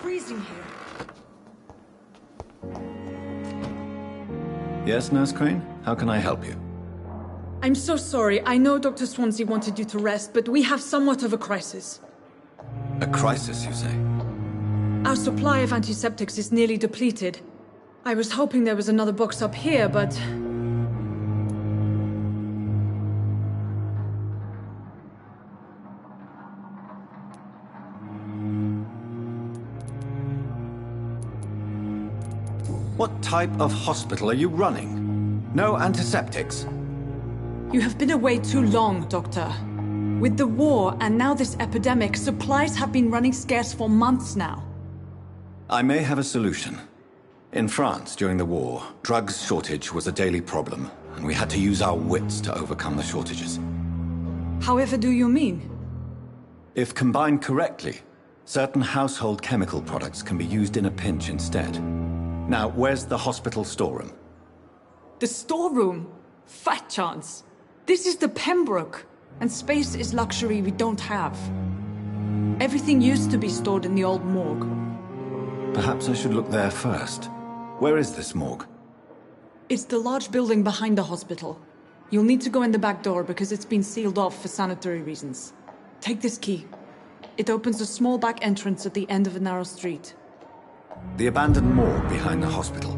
freezing here. Yes, Nurse Crane? How can I help you? I'm so sorry. I know Dr. Swansea wanted you to rest, but we have somewhat of a crisis. A crisis, you say? Our supply of antiseptics is nearly depleted. I was hoping there was another box up here, but... What type of hospital are you running? No antiseptics? You have been away too long, Doctor. With the war and now this epidemic, supplies have been running scarce for months now. I may have a solution. In France, during the war, drugs shortage was a daily problem, and we had to use our wits to overcome the shortages. However do you mean? If combined correctly, certain household chemical products can be used in a pinch instead. Now, where's the hospital storeroom? The storeroom? Fat chance. This is the Pembroke, and space is luxury we don't have. Everything used to be stored in the old morgue. Perhaps I should look there first. Where is this morgue? It's the large building behind the hospital. You'll need to go in the back door because it's been sealed off for sanitary reasons. Take this key. It opens a small back entrance at the end of a narrow street. The abandoned morgue behind the hospital.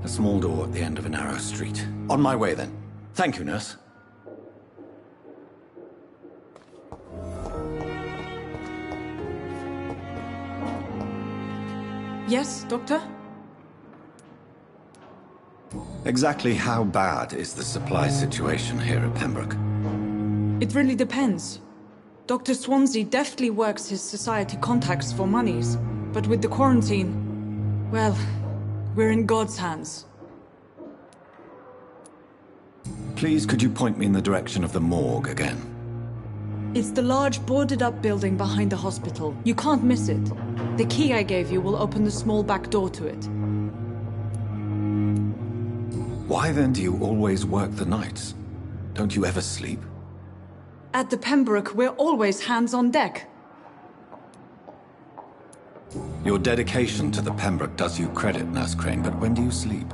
A small door at the end of a narrow street. On my way, then. Thank you, nurse. Yes, Doctor? Exactly how bad is the supply situation here at Pembroke? It really depends. Dr. Swansea deftly works his society contacts for monies, but with the quarantine, well, we're in God's hands. Please, could you point me in the direction of the morgue again? It's the large boarded-up building behind the hospital. You can't miss it. The key I gave you will open the small back door to it. Why then do you always work the nights? Don't you ever sleep? At the Pembroke, we're always hands on deck. Your dedication to the Pembroke does you credit, Nurse Crane, but when do you sleep?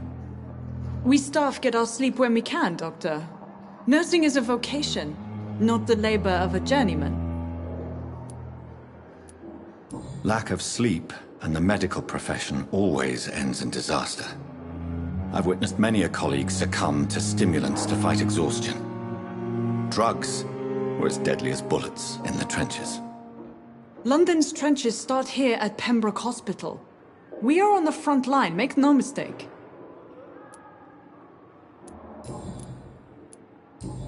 We staff get our sleep when we can, Doctor. Nursing is a vocation, not the labor of a journeyman. Lack of sleep and the medical profession always ends in disaster. I've witnessed many a colleague succumb to stimulants to fight exhaustion. Drugs were as deadly as bullets in the trenches. London's trenches start here at Pembroke Hospital. We are on the front line, make no mistake.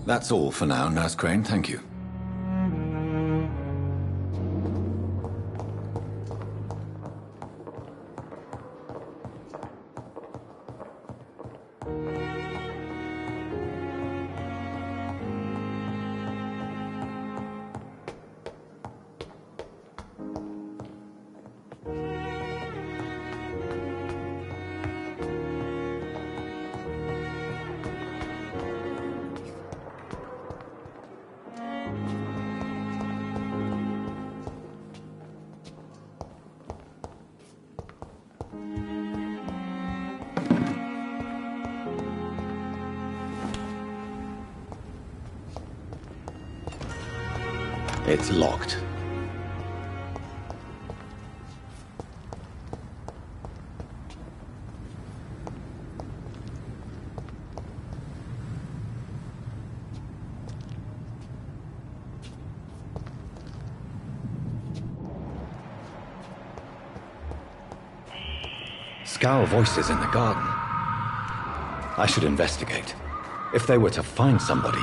That's all for now, Nurse Crane, thank you. It's locked. Scowl voices in the garden. I should investigate. If they were to find somebody...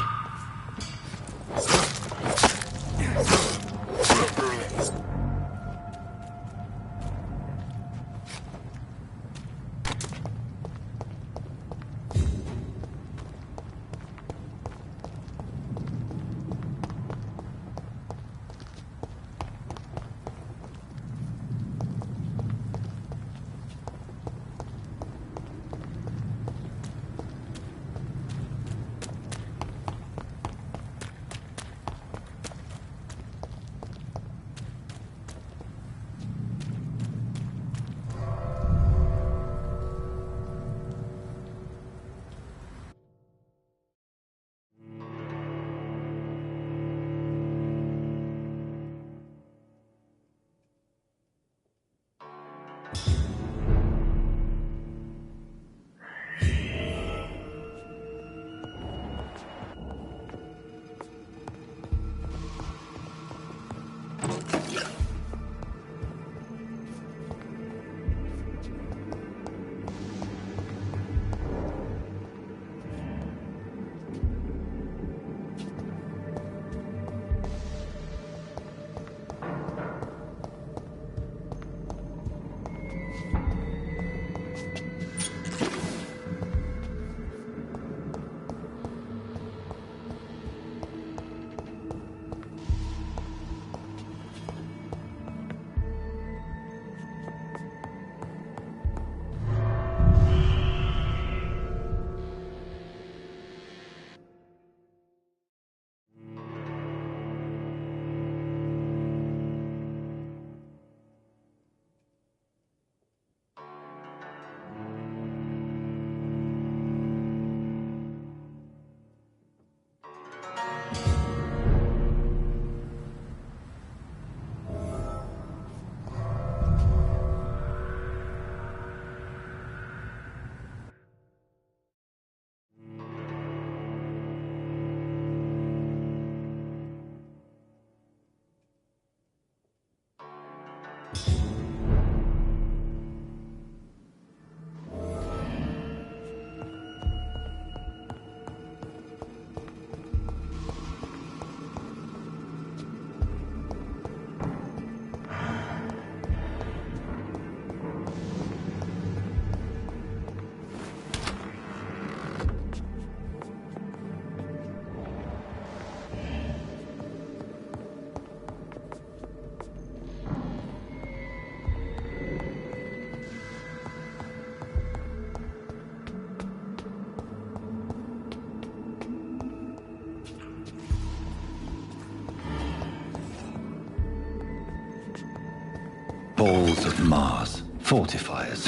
Balls of Mars, fortifiers.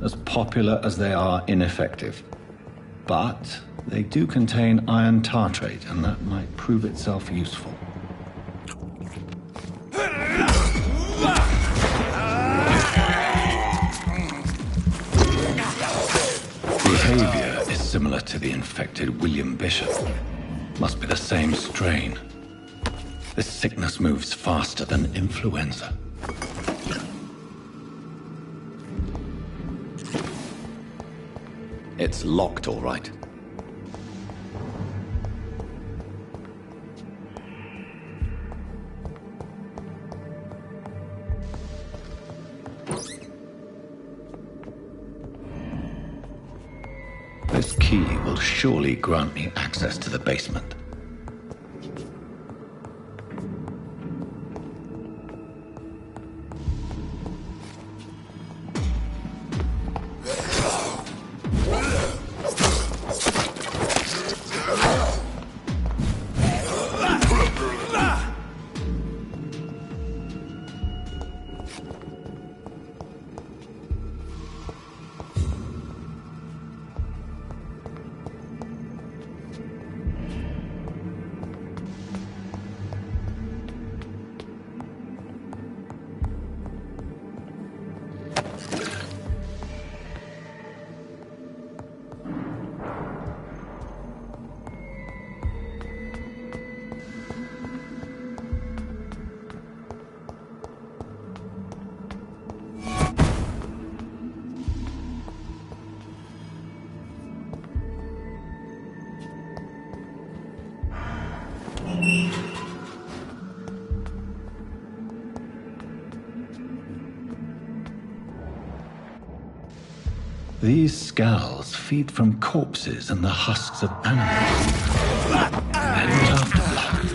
As popular as they are ineffective. But they do contain iron tartrate, and that might prove itself useful. Behavior is similar to the infected William Bishop. Must be the same strain. This sickness moves faster than influenza. It's locked, all right. This key will surely grant me access to the basement. These scowls feed from corpses and the husks of animals. And afterblood.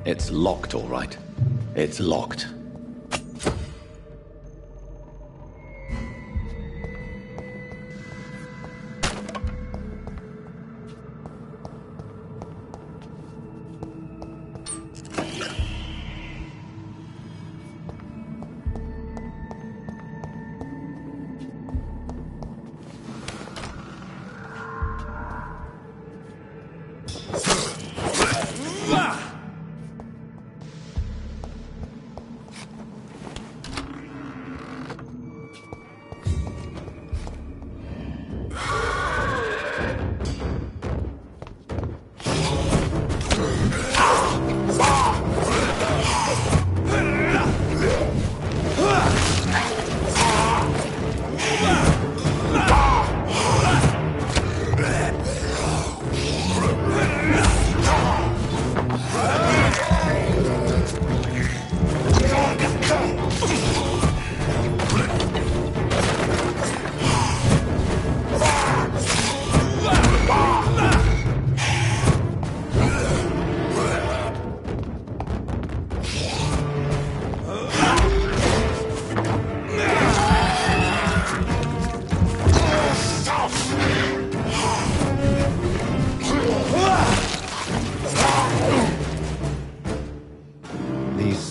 It's locked, all right. It's locked.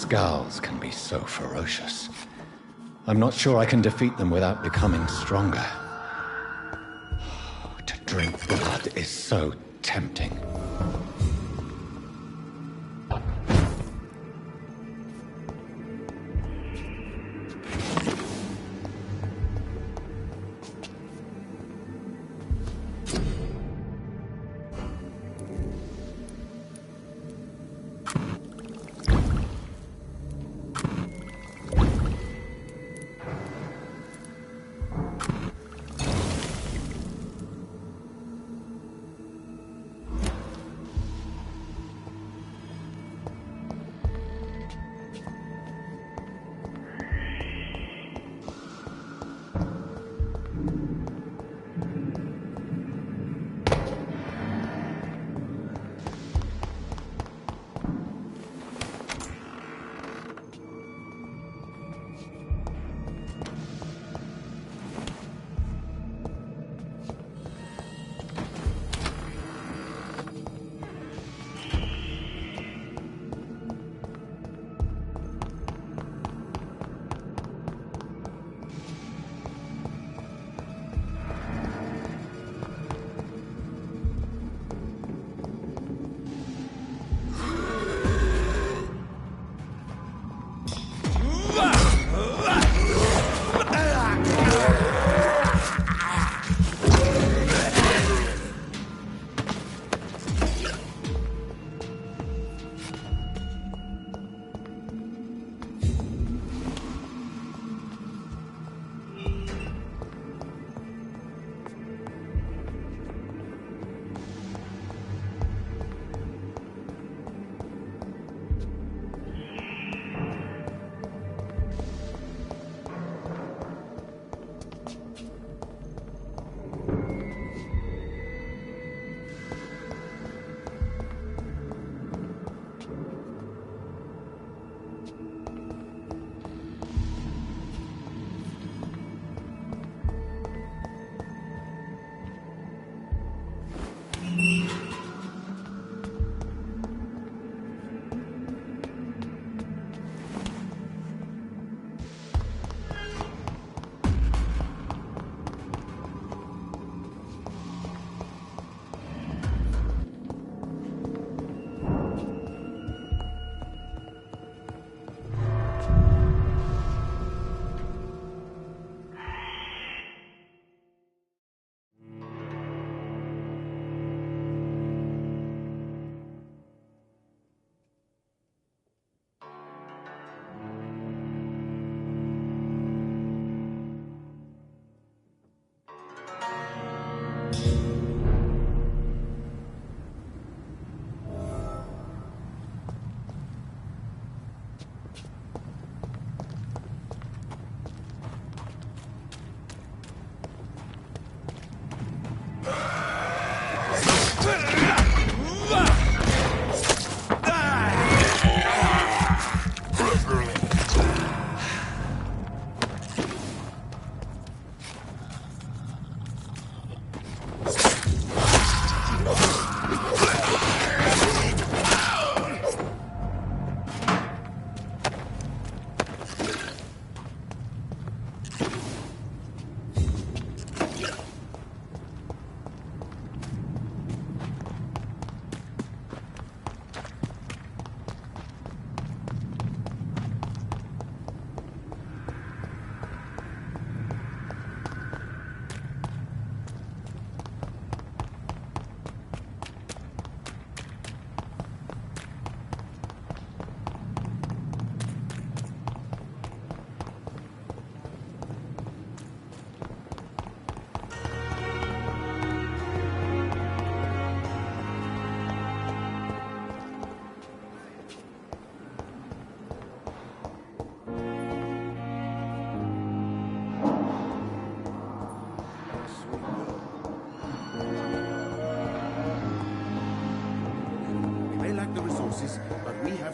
Scowls can be so ferocious. I'm not sure I can defeat them without becoming stronger. To drink blood is so tempting.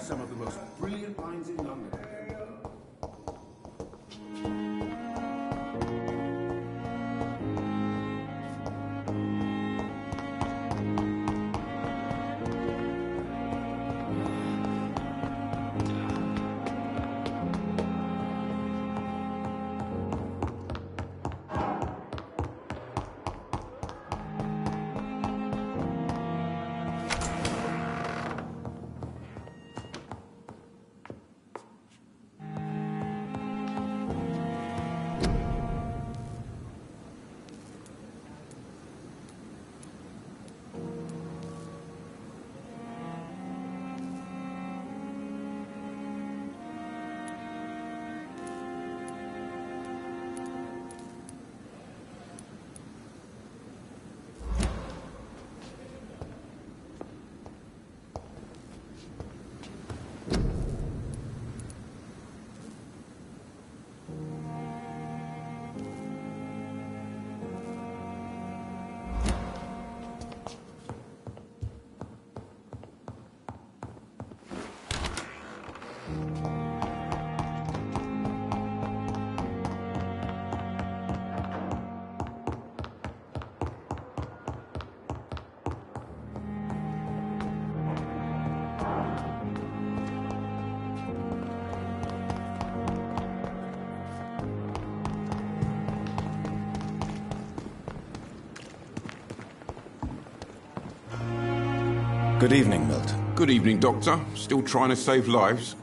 some of the most brilliant minds in London. Good evening, Milton. Good evening, Doctor. Still trying to save lives?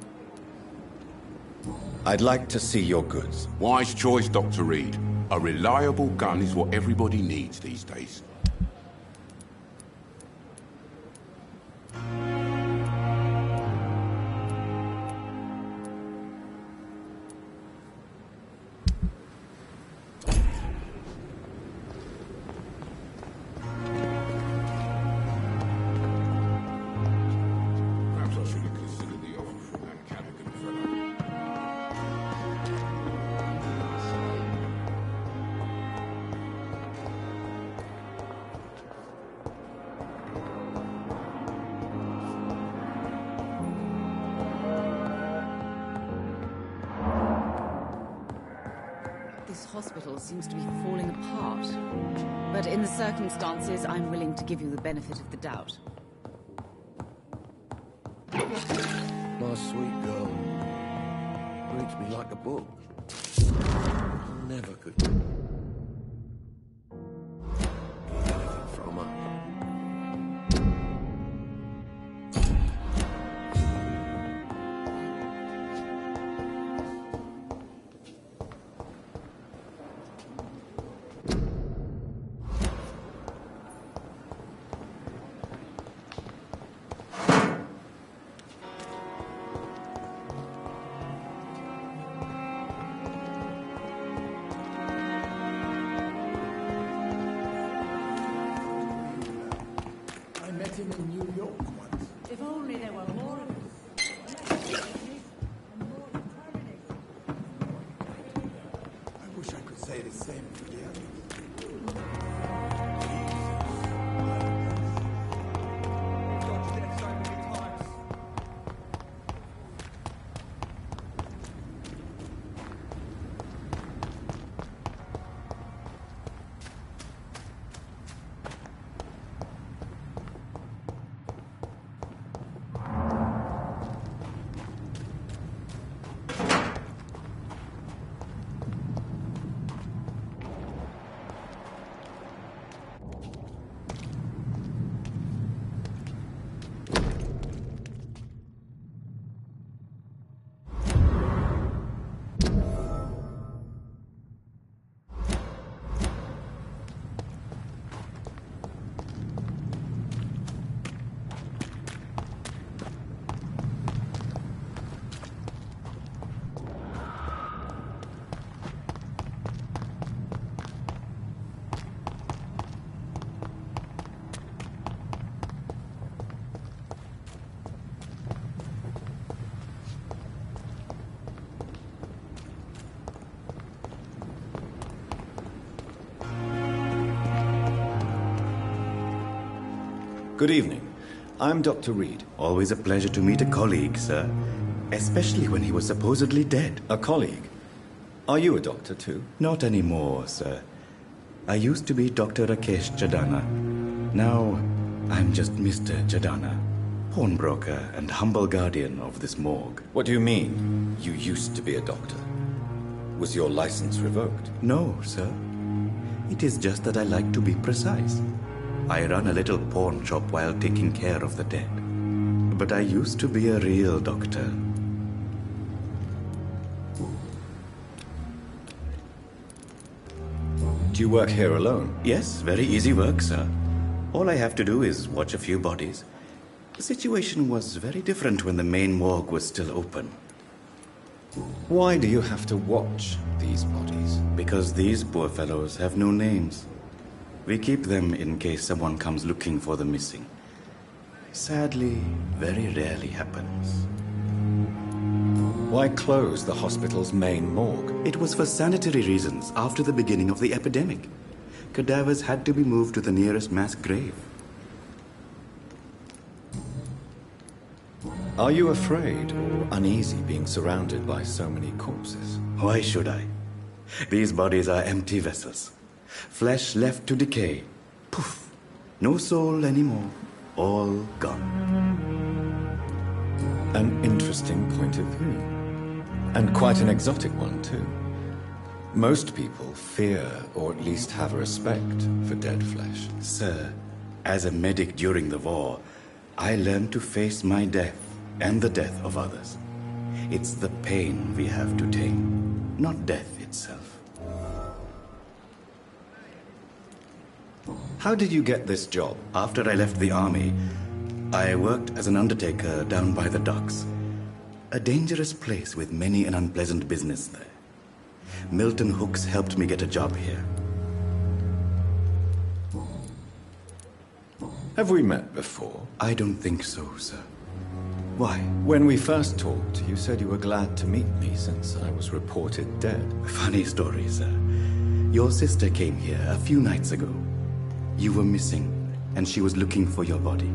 I'd like to see your goods. Wise choice, Dr. Reed. A reliable gun is what everybody needs these days. Perhaps I should have considered the offer from that Cadigan fellow. This hospital seems to be falling apart. But in the circumstances, I'm willing to give you the benefit of the doubt. My sweet girl. Reads me like a book. Never could get anything from her. I met him in New York once. If only there were more of us. I wish I could say the same for the others. Good evening. I'm Dr. Reed. Always a pleasure to meet a colleague, sir. Especially when he was supposedly dead. A colleague? Are you a doctor too? Not anymore, sir. I used to be Dr. Rakesh Chadana. Now, I'm just Mr. Chadana, pawnbroker and humble guardian of this morgue. What do you mean, you used to be a doctor? Was your license revoked? No, sir. It is just that I like to be precise. I run a little pawn shop while taking care of the dead. But I used to be a real doctor. Do you work here alone? Yes, very easy work, sir. All I have to do is watch a few bodies. The situation was very different when the main morgue was still open. Why do you have to watch these bodies? Because these poor fellows have no names. We keep them in case someone comes looking for the missing. Sadly, very rarely happens. Why close the hospital's main morgue? It was for sanitary reasons after the beginning of the epidemic. Cadavers had to be moved to the nearest mass grave. Are you afraid or uneasy being surrounded by so many corpses? Why should I? These bodies are empty vessels. Flesh left to decay. Poof. No soul anymore. All gone. An interesting point of view. And quite an exotic one, too. Most people fear, or at least have respect, for dead flesh. Sir, as a medic during the war, I learned to face my death and the death of others. It's the pain we have to tame, not death itself. How did you get this job? After I left the army, I worked as an undertaker down by the docks. A dangerous place with many an unpleasant business there. Milton Hooks helped me get a job here. Have we met before? I don't think so, sir. Why? When we first talked, you said you were glad to meet me since I was reported dead. Funny story, sir. Your sister came here a few nights ago. You were missing, and she was looking for your body.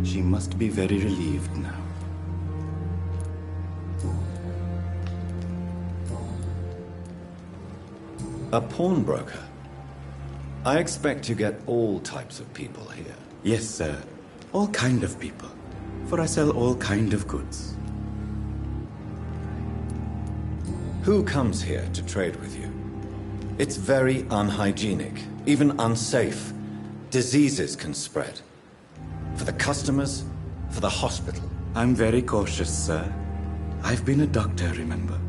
She must be very relieved now. A pawnbroker? I expect you get all types of people here. Yes, sir. All kind of people. For I sell all kind of goods. Who comes here to trade with you? It's very unhygienic, even unsafe. Diseases can spread. For the customers, for the hospital. I'm very cautious, sir. I've been a doctor, remember?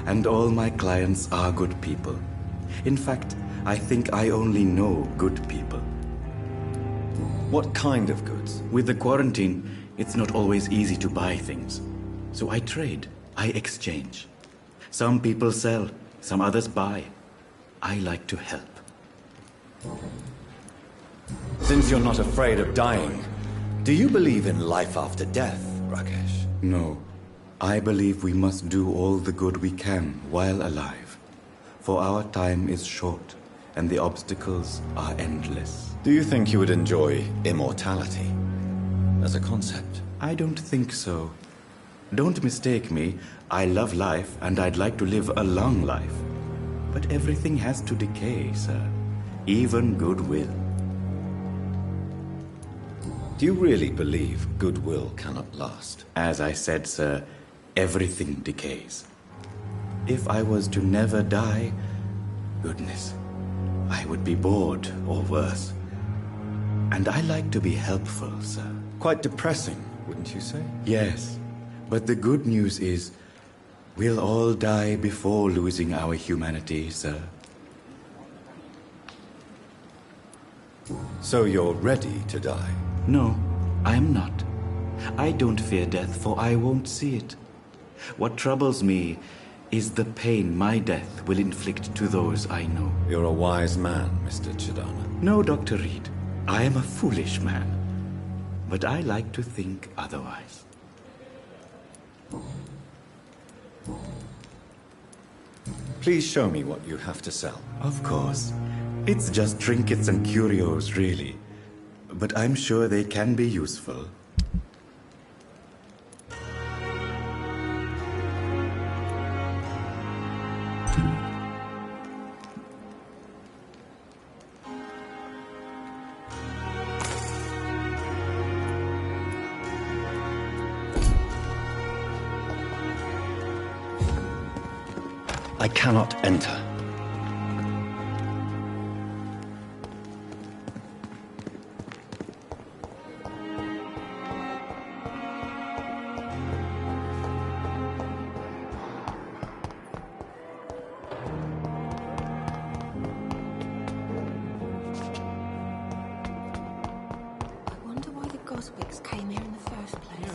And all my clients are good people. In fact, I think I only know good people. What kind of goods? With the quarantine, it's not always easy to buy things. So I trade, I exchange. Some people sell, some others buy. I like to help. Since you're not afraid of dying, do you believe in life after death, Rakesh? No. I believe we must do all the good we can while alive. For our time is short, and the obstacles are endless. Do you think you would enjoy immortality as a concept? I don't think so. Don't mistake me. I love life, and I'd like to live a long life. But everything has to decay, sir. Even goodwill. Do you really believe goodwill cannot last? As I said, sir, everything decays. If I was to never die, goodness, I would be bored or worse. And I like to be helpful, sir. Quite depressing, wouldn't you say? Yes, but the good news is we'll all die before losing our humanity, sir. So you're ready to die? No, I am not. I don't fear death, for I won't see it. What troubles me is the pain my death will inflict to those I know. You're a wise man, Mr. Chadana. No, Dr. Reed. I am a foolish man. But I like to think otherwise. Please show me what you have to sell. Of course. It's just trinkets and curios, really. but I'm sure they can be useful. I cannot enter. I wonder why the Goswicks came here in the first place.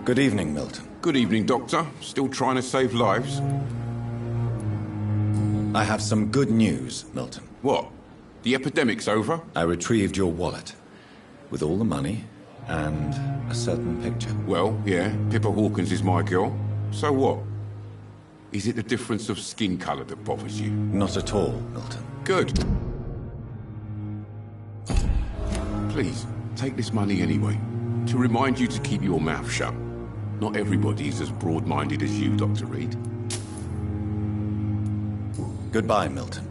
Good evening, Milton. Good evening, Doctor. Still trying to save lives? I have some good news, Milton. What? The epidemic's over? I retrieved your wallet, with all the money and a certain picture. Well, yeah, Pippa Hawkins is my girl. So what? Is it the difference of skin colour that bothers you? Not at all, Milton. Good. Please, take this money anyway, to remind you to keep your mouth shut. Not everybody is as broad-minded as you, Dr. Reed. Goodbye, Milton.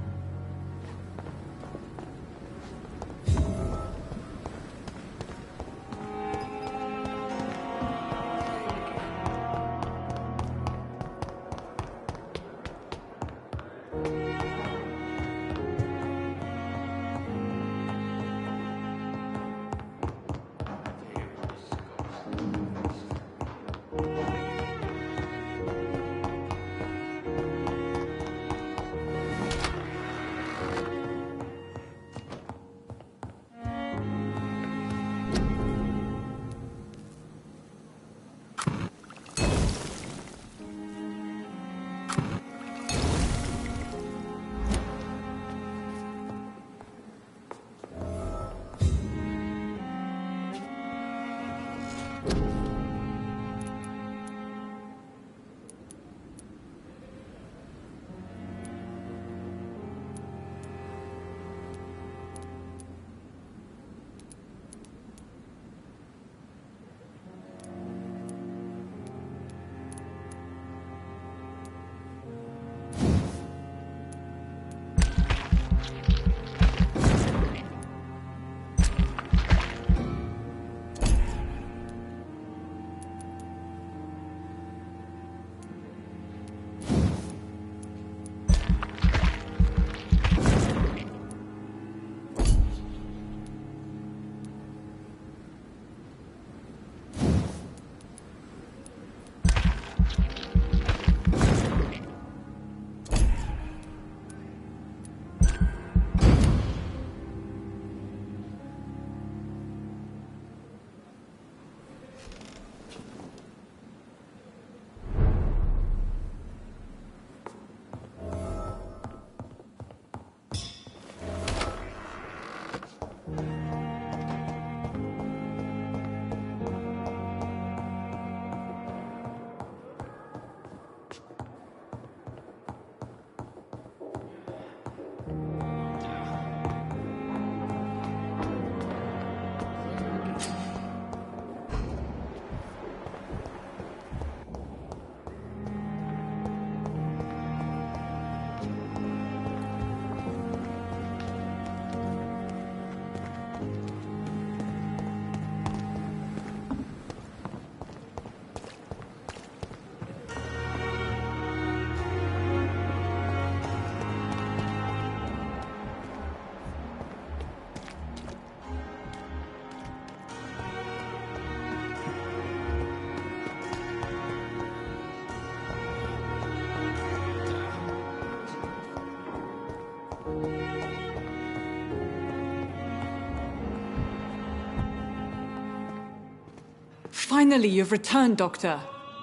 Finally, you've returned, Doctor.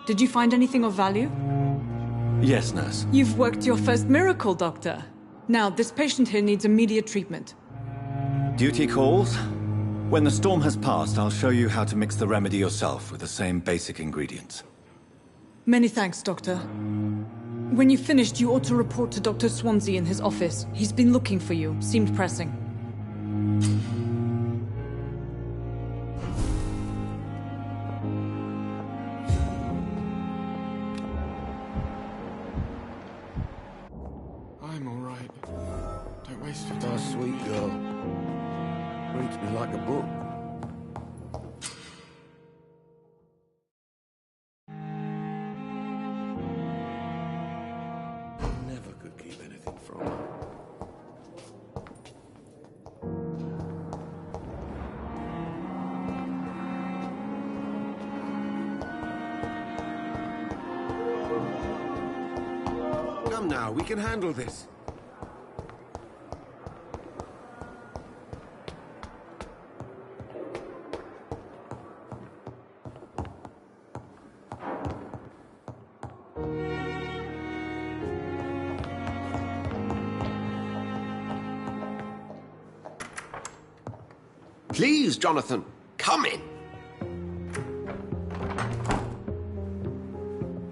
Did you find anything of value? Yes, nurse. You've worked your first miracle, Doctor. Now, this patient here needs immediate treatment. Duty calls. When the storm has passed, I'll show you how to mix the remedy yourself with the same basic ingredients. Many thanks, Doctor. When you finished, you ought to report to Dr. Swansea in his office. He's been looking for you. Seemed pressing. I'm all right. Don't waste your time. Nice, sweet girl. Reads me like a book. Never could keep anything from her. Come now, we can handle this. Please, Jonathan, come in.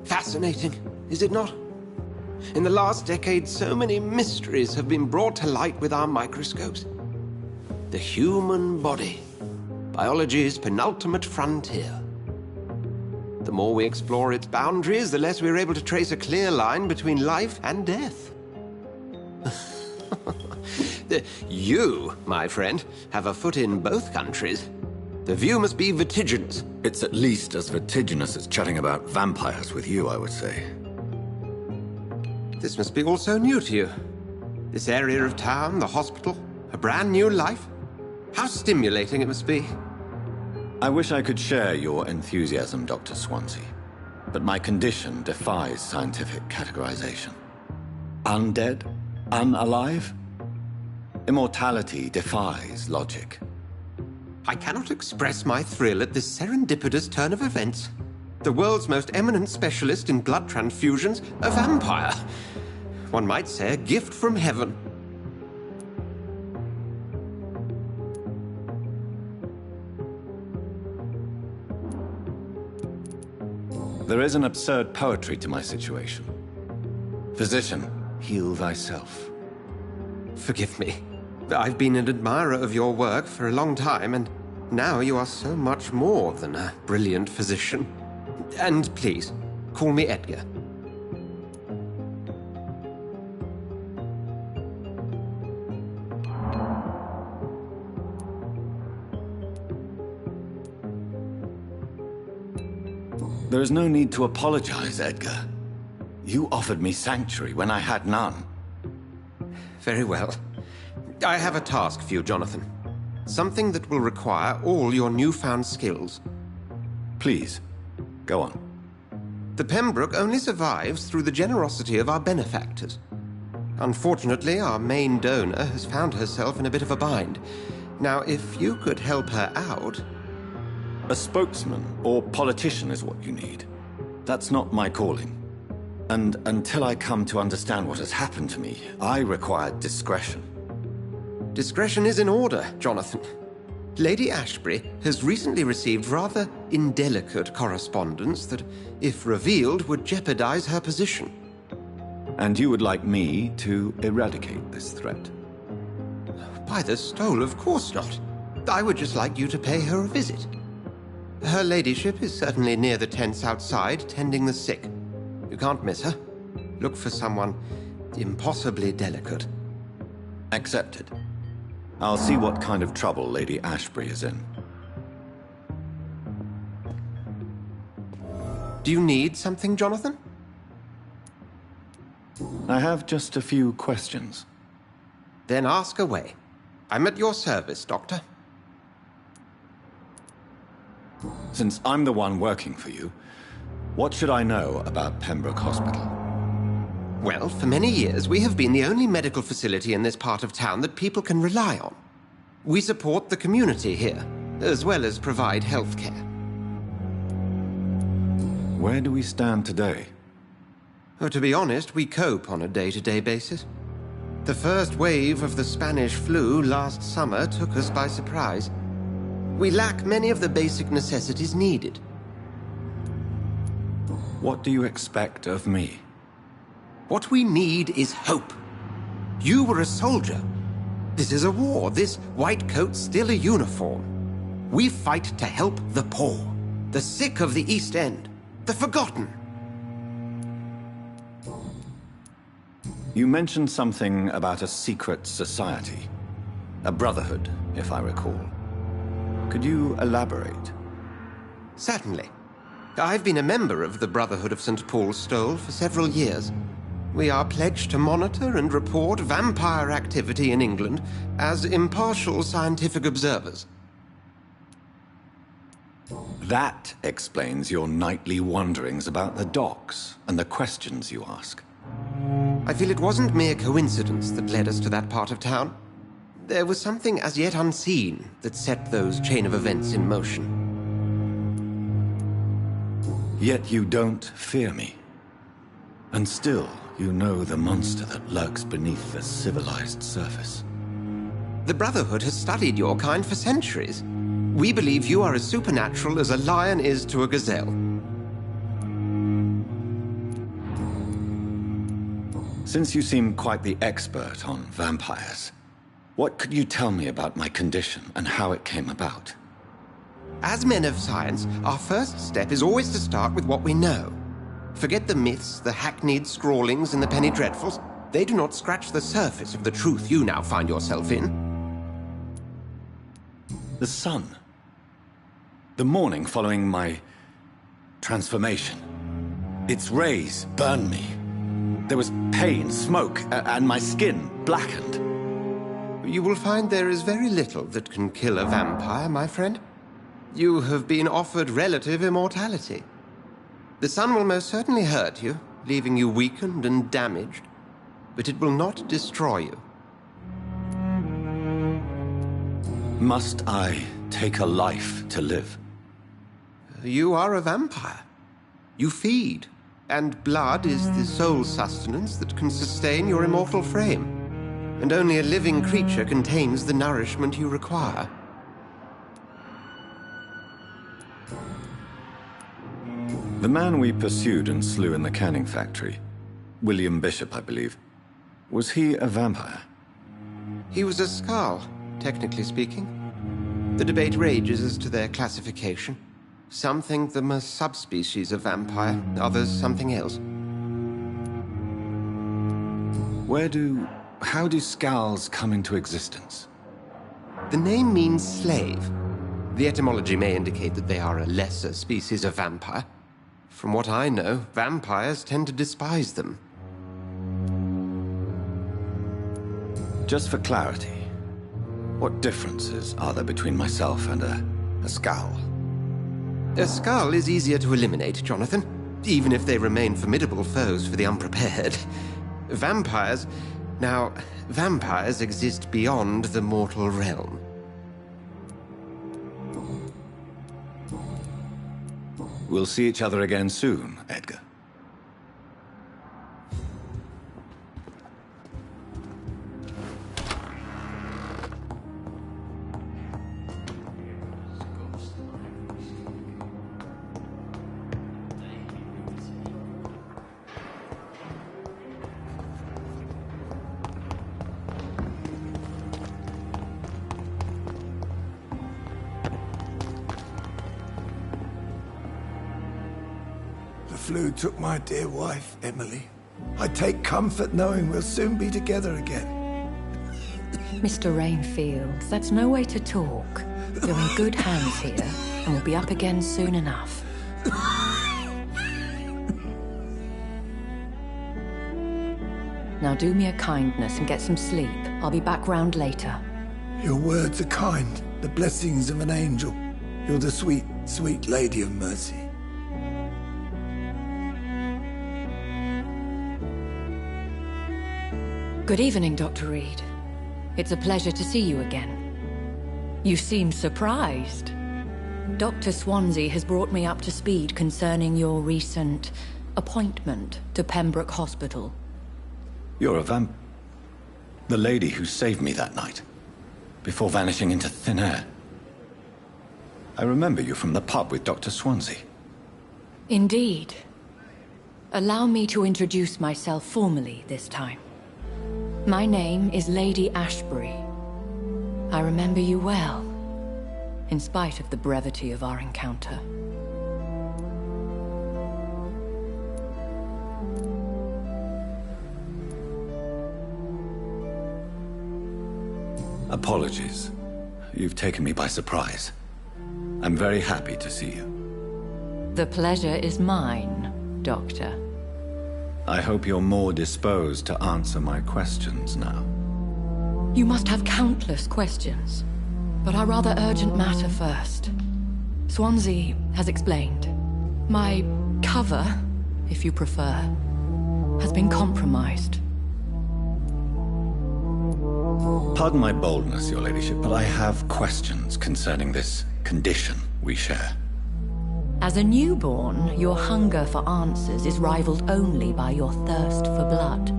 Fascinating, is it not? In the last decade, so many mysteries have been brought to light with our microscopes. The human body, biology's penultimate frontier. The more we explore its boundaries, the less we're able to trace a clear line between life and death. You, my friend, have a foot in both countries. The view must be vertiginous. It's at least as vertiginous as chatting about vampires with you, I would say. This must be all so new to you. This area of town, the hospital, a brand new life. How stimulating it must be. I wish I could share your enthusiasm, Dr. Swansea, but my condition defies scientific categorization. Undead? Unalive? Immortality defies logic. I cannot express my thrill at this serendipitous turn of events. The world's most eminent specialist in blood transfusions, a vampire. One might say a gift from heaven. There is an absurd poetry to my situation. Physician, heal thyself. Forgive me. I've been an admirer of your work for a long time, and now you are so much more than a brilliant physician. And please, call me Edgar. There is no need to apologize, Edgar. You offered me sanctuary when I had none. Very well. I have a task for you, Jonathan. Something that will require all your newfound skills. Please, go on. The Pembroke only survives through the generosity of our benefactors. Unfortunately, our main donor has found herself in a bit of a bind. Now, if you could help her out... A spokesman or politician is what you need. That's not my calling. And until I come to understand what has happened to me, I require discretion. Discretion is in order, Jonathan. Lady Ashbury has recently received rather indelicate correspondence that, if revealed, would jeopardize her position. And you would like me to eradicate this threat? By the stole, of course not. I would just like you to pay her a visit. Her ladyship is certainly near the tents outside, tending the sick. You can't miss her. Look for someone impossibly delicate. Accepted. I'll see what kind of trouble Lady Ashbury is in. Do you need something, Jonathan? I have just a few questions. Then ask away. I'm at your service, Doctor. Since I'm the one working for you, what should I know about Pembroke Hospital? Well, for many years, we have been the only medical facility in this part of town that people can rely on. We support the community here, as well as provide health care. Where do we stand today? Oh, to be honest, we cope on a day-to-day basis. The first wave of the Spanish flu last summer took us by surprise. We lack many of the basic necessities needed. What do you expect of me? What we need is hope. You were a soldier. This is a war. This white coat's still a uniform. We fight to help the poor, the sick of the East End, the forgotten. You mentioned something about a secret society. A brotherhood, if I recall. Could you elaborate? Certainly. I've been a member of the Brotherhood of St. Paul's Stole for several years. We are pledged to monitor and report vampire activity in England as impartial scientific observers. That explains your nightly wanderings about the docks and the questions you ask. I feel it wasn't mere coincidence that led us to that part of town. There was something as yet unseen that set those chain of events in motion. Yet you don't fear me. And still, you know the monster that lurks beneath the civilized surface. The Brotherhood has studied your kind for centuries. We believe you are as supernatural as a lion is to a gazelle. Since you seem quite the expert on vampires, what could you tell me about my condition and how it came about? As men of science, our first step is always to start with what we know. Forget the myths, the hackneyed scrawlings, and the penny dreadfuls. They do not scratch the surface of the truth you now find yourself in. The sun. The morning following my transformation. Its rays burned me. There was pain, smoke, and my skin blackened. You will find there is very little that can kill a vampire, my friend. You have been offered relative immortality. The sun will most certainly hurt you, leaving you weakened and damaged, but it will not destroy you. Must I take a life to live? You are a vampire. You feed, and blood is the sole sustenance that can sustain your immortal frame. And only a living creature contains the nourishment you require. The man we pursued and slew in the canning factory, William Bishop, I believe, was he a vampire? He was a Skald, technically speaking. The debate rages as to their classification. Some think them a subspecies of vampire, others something else. How do Skalds come into existence? The name means slave. The etymology may indicate that they are a lesser species of vampire. From what I know, vampires tend to despise them. Just for clarity, what differences are there between myself and a Skald? A Skald is easier to eliminate, Jonathan, even if they remain formidable foes for the unprepared. Vampires exist beyond the mortal realm. We'll see each other again soon, Edgar. The flu took my dear wife, Emily. I take comfort knowing we'll soon be together again. Mr. Rainfield, that's no way to talk. You're in good hands here, and we'll be up again soon enough. Now do me a kindness and get some sleep. I'll be back round later. Your words are kind, the blessings of an angel. You're the sweet, sweet Lady of Mercy. Good evening, Dr. Reed. It's a pleasure to see you again. You seem surprised. Dr. Swansea has brought me up to speed concerning your recent appointment to Pembroke Hospital. You're a the lady who saved me that night, before vanishing into thin air. I remember you from the pub with Dr. Swansea. Indeed. Allow me to introduce myself formally this time. My name is Lady Ashbury. I remember you well, in spite of the brevity of our encounter. Apologies. You've taken me by surprise. I'm very happy to see you. The pleasure is mine, Doctor. I hope you're more disposed to answer my questions now. You must have countless questions, but our rather urgent matter first. Swansea has explained. My cover, if you prefer, has been compromised. Pardon my boldness, Your Ladyship, but I have questions concerning this condition we share. As a newborn, your hunger for answers is rivaled only by your thirst for blood.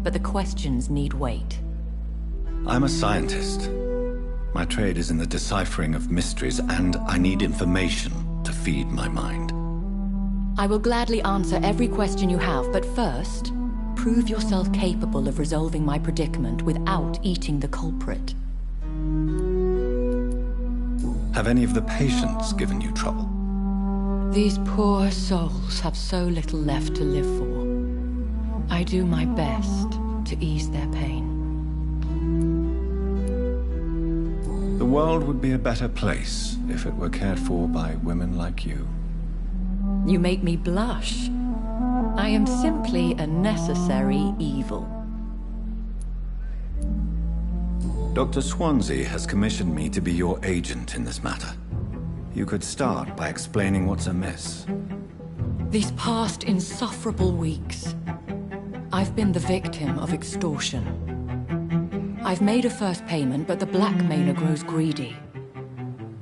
But the questions need wait. I'm a scientist. My trade is in the deciphering of mysteries, and I need information to feed my mind. I will gladly answer every question you have, but first, prove yourself capable of resolving my predicament without eating the culprit. Have any of the patients given you trouble? These poor souls have so little left to live for. I do my best to ease their pain. The world would be a better place if it were cared for by women like you. You make me blush. I am simply a necessary evil. Dr. Swansea has commissioned me to be your agent in this matter. You could start by explaining what's amiss. These past insufferable weeks, I've been the victim of extortion. I've made a first payment, but the blackmailer grows greedy.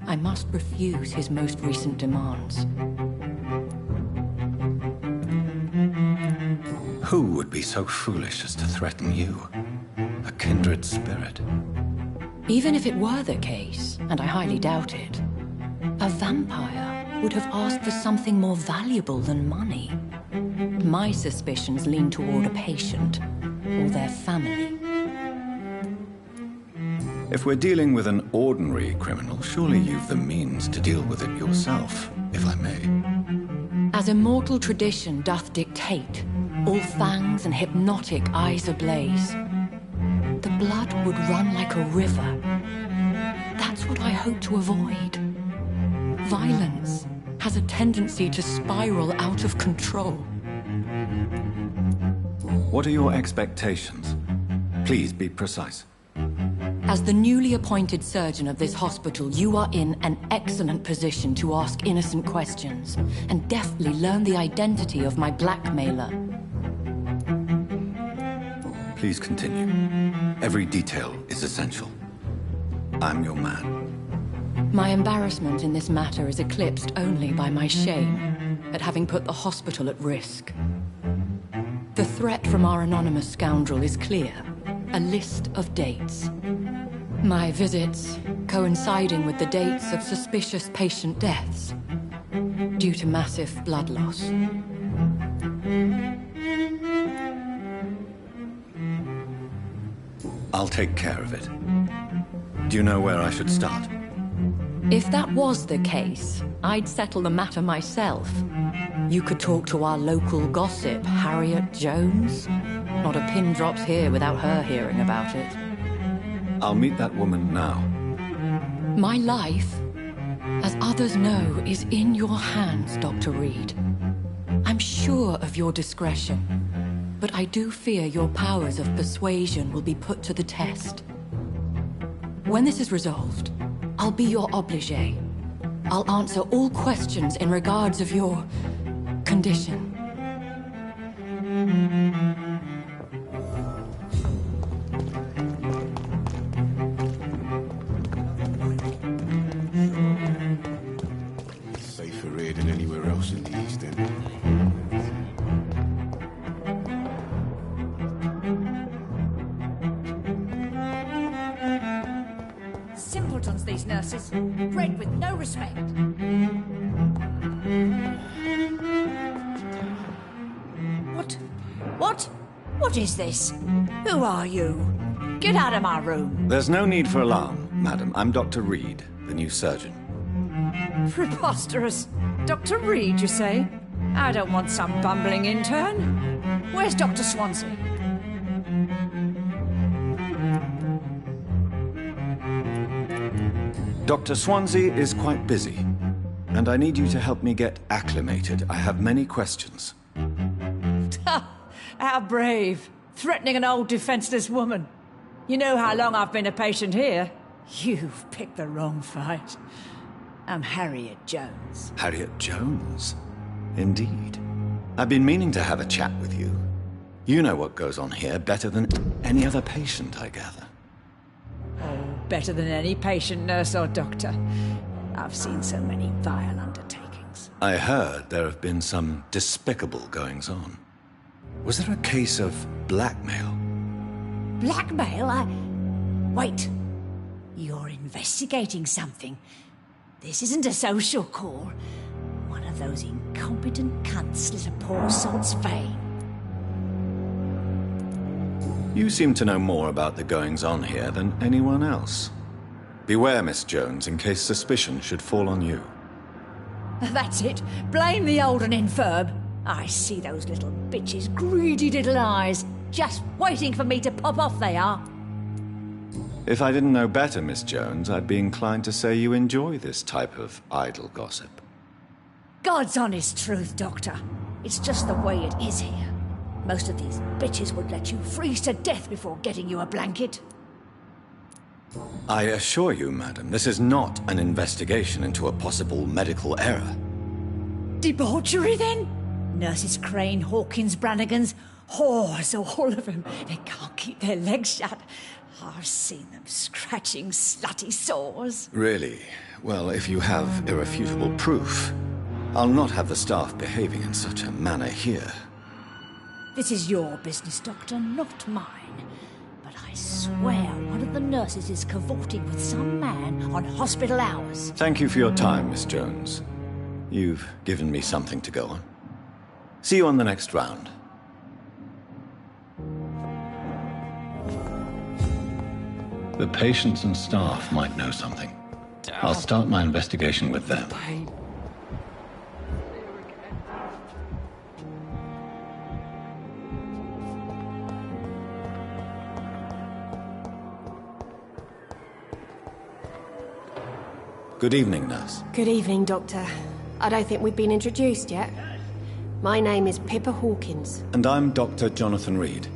I must refuse his most recent demands. Who would be so foolish as to threaten you? A kindred spirit. Even if it were the case, and I highly doubt it, a vampire would have asked for something more valuable than money. My suspicions lean toward a patient, or their family. If we're dealing with an ordinary criminal, surely you've the means to deal with it yourself, if I may. As immortal tradition doth dictate, all fangs and hypnotic eyes ablaze, the blood would run like a river. That's what I hope to avoid. Violence has a tendency to spiral out of control. What are your expectations? Please be precise. As the newly appointed surgeon of this hospital, you are in an excellent position to ask innocent questions and deftly learn the identity of my blackmailer. Please continue. Every detail is essential. I'm your man. My embarrassment in this matter is eclipsed only by my shame at having put the hospital at risk. The threat from our anonymous scoundrel is clear. A list of dates. My visits coinciding with the dates of suspicious patient deaths due to massive blood loss. I'll take care of it. Do you know where I should start? If that was the case, I'd settle the matter myself. You could talk to our local gossip, Harriet Jones. Not a pin drops here without her hearing about it. I'll meet that woman now. My life, as others know, is in your hands, Dr. Reed. I'm sure of your discretion, but I do fear your powers of persuasion will be put to the test. When this is resolved, I'll be your obligé. I'll answer all questions in regards of your condition. Safer here than anywhere else in the East End. Simpletons, these nurses. Bred with no respect. What? What is this? Who are you? Get out of my room. There's no need for alarm, madam. I'm Dr. Reed, the new surgeon. Preposterous. Dr. Reed, you say? I don't want some bumbling intern. Where's Dr. Swansea? Dr. Swansea is quite busy, and I need you to help me get acclimated. I have many questions. How brave. Threatening an old defenseless woman. You know how long I've been a patient here? You've picked the wrong fight. I'm Harriet Jones. Harriet Jones? Indeed. I've been meaning to have a chat with you. You know what goes on here better than any other patient, I gather. Oh, better than any patient, nurse or doctor. I've seen so many vile undertakings. I heard there have been some despicable goings-on. Was there a case of blackmail? Blackmail? Wait. You're investigating something. This isn't a social call. One of those incompetent cunts slit a poor salt's vein. You seem to know more about the goings-on here than anyone else. Beware, Miss Jones, in case suspicion should fall on you. That's it. Blame the old and infirm. I see those little bitches' greedy little eyes. Just waiting for me to pop off, they are. If I didn't know better, Miss Jones, I'd be inclined to say you enjoy this type of idle gossip. God's honest truth, Doctor. It's just the way it is here. Most of these bitches would let you freeze to death before getting you a blanket. I assure you, madam, this is not an investigation into a possible medical error. Debauchery, then? Nurses Crane, Hawkins, Brannigans, whores, all of them. They can't keep their legs shut. I've seen them scratching slutty sores. Really? Well, if you have irrefutable proof, I'll not have the staff behaving in such a manner here. This is your business, Doctor, not mine. But I swear one of the nurses is cavorting with some man on hospital hours. Thank you for your time, Miss Jones. You've given me something to go on. See you on the next round. The patients and staff might know something. I'll start my investigation with them. Good evening, nurse. Good evening, Doctor. I don't think we've been introduced yet. My name is Pippa Hawkins. And I'm Dr. Jonathan Reed.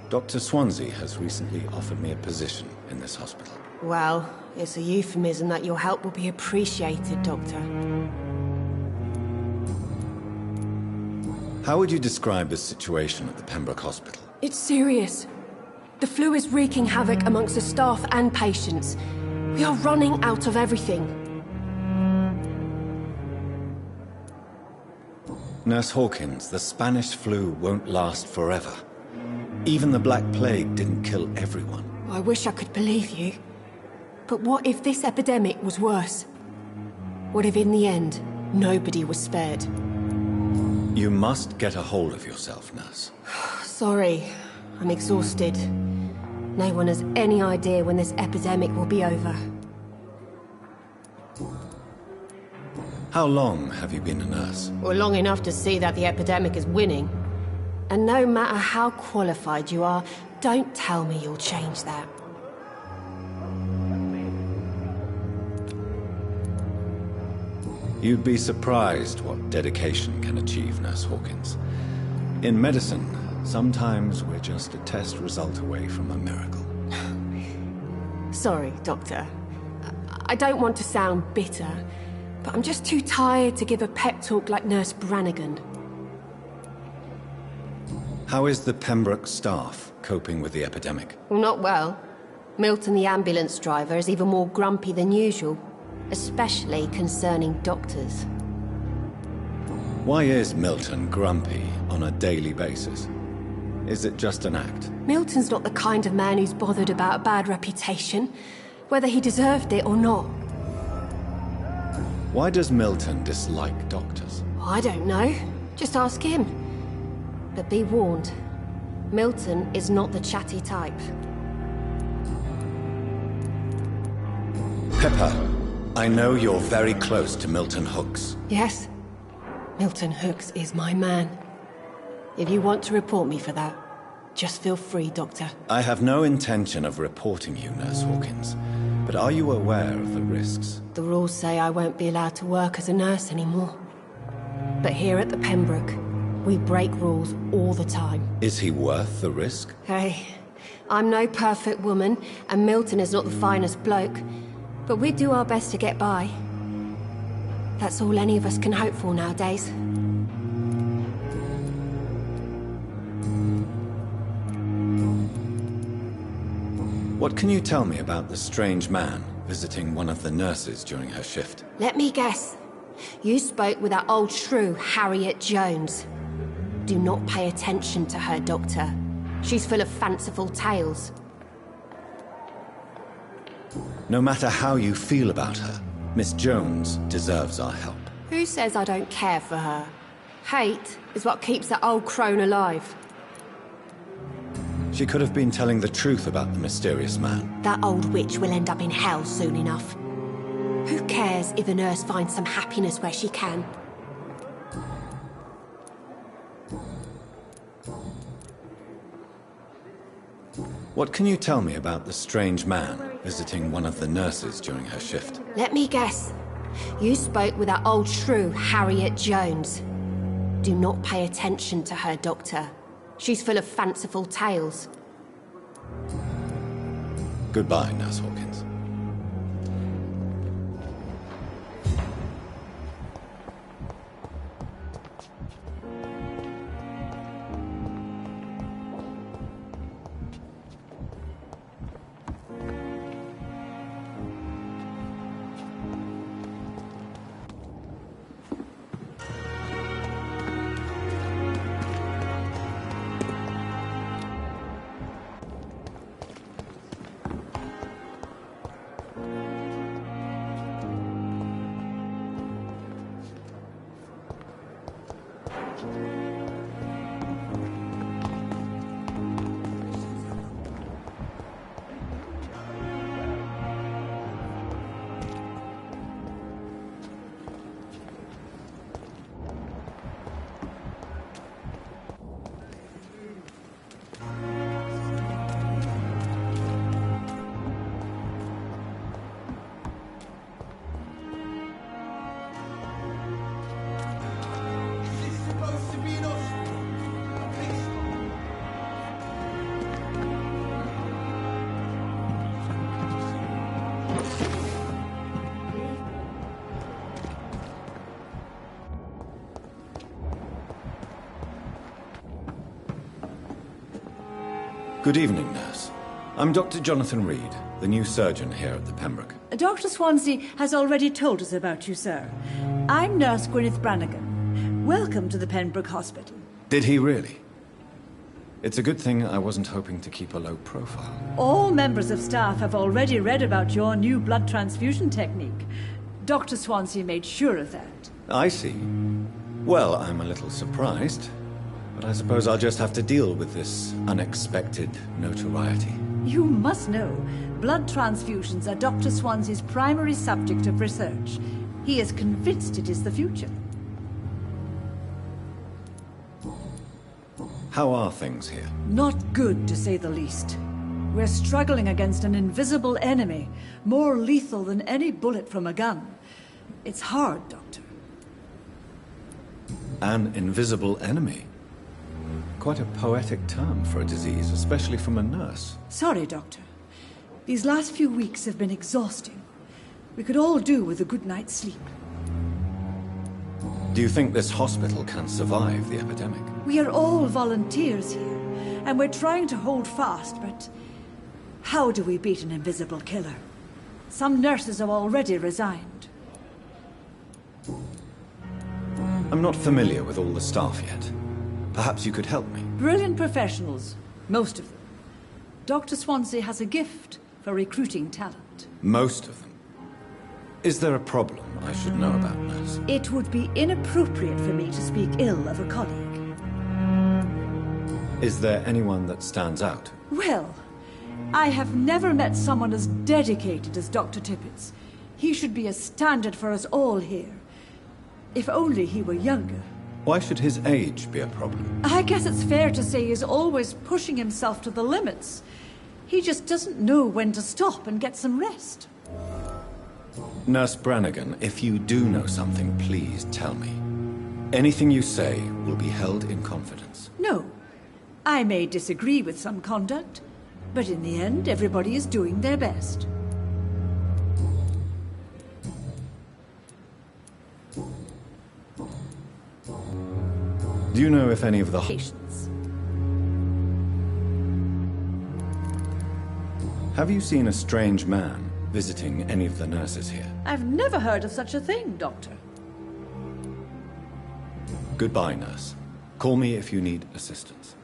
Dr. Swansea has recently offered me a position in this hospital. Well, it's a euphemism that your help will be appreciated, Doctor. How would you describe the situation at the Pembroke Hospital? It's serious. The flu is wreaking havoc amongst the staff and patients. We are running out of everything. Nurse Hawkins, the Spanish flu won't last forever. Even the Black Plague didn't kill everyone. I wish I could believe you. But what if this epidemic was worse? What if in the end, nobody was spared? You must get a hold of yourself, nurse. Sorry, I'm exhausted. No one has any idea when this epidemic will be over. How long have you been a nurse? Well, long enough to see that the epidemic is winning. And no matter how qualified you are, don't tell me you'll change that. You'd be surprised what dedication can achieve, Nurse Hawkins. In medicine, sometimes we're just a test result away from a miracle. Sorry, Doctor. I don't want to sound bitter, but I'm just too tired to give a pep talk like Nurse Brannigan. How is the Pembroke staff coping with the epidemic? Well, not well. Milton, the ambulance driver, is even more grumpy than usual, especially concerning doctors. Why is Milton grumpy on a daily basis? Is it just an act? Milton's not the kind of man who's bothered about a bad reputation, whether he deserved it or not. Why does Milton dislike doctors? I don't know. Just ask him. But be warned, Milton is not the chatty type. Pippa, I know you're very close to Milton Hooks. Yes, Milton Hooks is my man. If you want to report me for that, just feel free, Doctor. I have no intention of reporting you, Nurse Hawkins. But are you aware of the risks? The rules say I won't be allowed to work as a nurse anymore. But here at the Pembroke, we break rules all the time. Is he worth the risk? Hey, I'm no perfect woman, and Milton is not the finest bloke. But we do our best to get by. That's all any of us can hope for nowadays. What can you tell me about the strange man visiting one of the nurses during her shift? Let me guess. You spoke with that old shrew, Harriet Jones. Do not pay attention to her, Doctor. She's full of fanciful tales. No matter how you feel about her, Miss Jones deserves our help. Who says I don't care for her? Hate is what keeps that old crone alive. She could have been telling the truth about the mysterious man. That old witch will end up in hell soon enough. Who cares if a nurse finds some happiness where she can? What can you tell me about the strange man visiting one of the nurses during her shift? Let me guess. You spoke with that old shrew, Harriet Jones. Do not pay attention to her, Doctor. She's full of fanciful tales. Goodbye, Nurse Hawkins. Good evening, nurse. I'm Dr. Jonathan Reed, the new surgeon here at the Pembroke. Dr. Swansea has already told us about you, sir. I'm Nurse Gwyneth Brannigan. Welcome to the Pembroke Hospital. Did he really? It's a good thing I wasn't hoping to keep a low profile. All members of staff have already read about your new blood transfusion technique. Dr. Swansea made sure of that. I see. Well, I'm a little surprised, but I suppose I'll just have to deal with this unexpected notoriety. You must know, blood transfusions are Dr. Swansea's primary subject of research. He is convinced it is the future. How are things here? Not good, to say the least. We're struggling against an invisible enemy, more lethal than any bullet from a gun. It's hard, Doctor. An invisible enemy? Quite a poetic term for a disease, especially from a nurse. Sorry, Doctor. These last few weeks have been exhausting. We could all do with a good night's sleep. Do you think this hospital can survive the epidemic? We are all volunteers here, and we're trying to hold fast, but how do we beat an invisible killer? Some nurses have already resigned. I'm not familiar with all the staff yet. Perhaps you could help me. Brilliant professionals, most of them. Dr. Swansea has a gift for recruiting talent. Most of them? Is there a problem I should know about, nurse? It would be inappropriate for me to speak ill of a colleague. Is there anyone that stands out? Well, I have never met someone as dedicated as Dr. Tippett's. He should be a standard for us all here. If only he were younger. Why should his age be a problem? I guess it's fair to say he's always pushing himself to the limits. He just doesn't know when to stop and get some rest. Nurse Brannigan, if you do know something, please tell me. Anything you say will be held in confidence. No. I may disagree with some conduct, but in the end, everybody is doing their best. Do you know if any of the patients? Have you seen a strange man visiting any of the nurses here? I've never heard of such a thing, Doctor. Goodbye, nurse. Call me if you need assistance.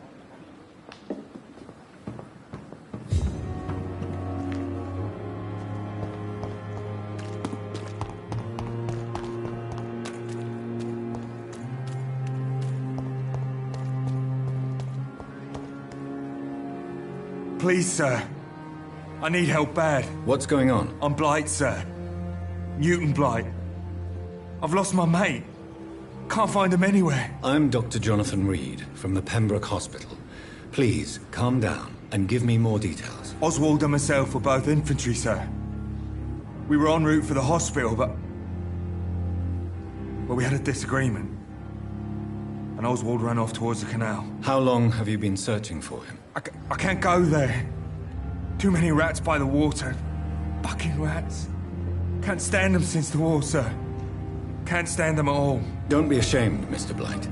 Please, sir. I need help bad. What's going on? I'm Blight, sir. Newton Blight. I've lost my mate. Can't find him anywhere. I'm Dr. Jonathan Reed from the Pembroke Hospital. Please, calm down and give me more details. Oswald and myself were both infantry, sir. We were en route for the hospital, but we had a disagreement. And Oswald ran off towards the canal. How long have you been searching for him? I can't go there. Too many rats by the water. Fucking rats. Can't stand them since the war, sir. Can't stand them at all. Don't be ashamed, Mr. Blight.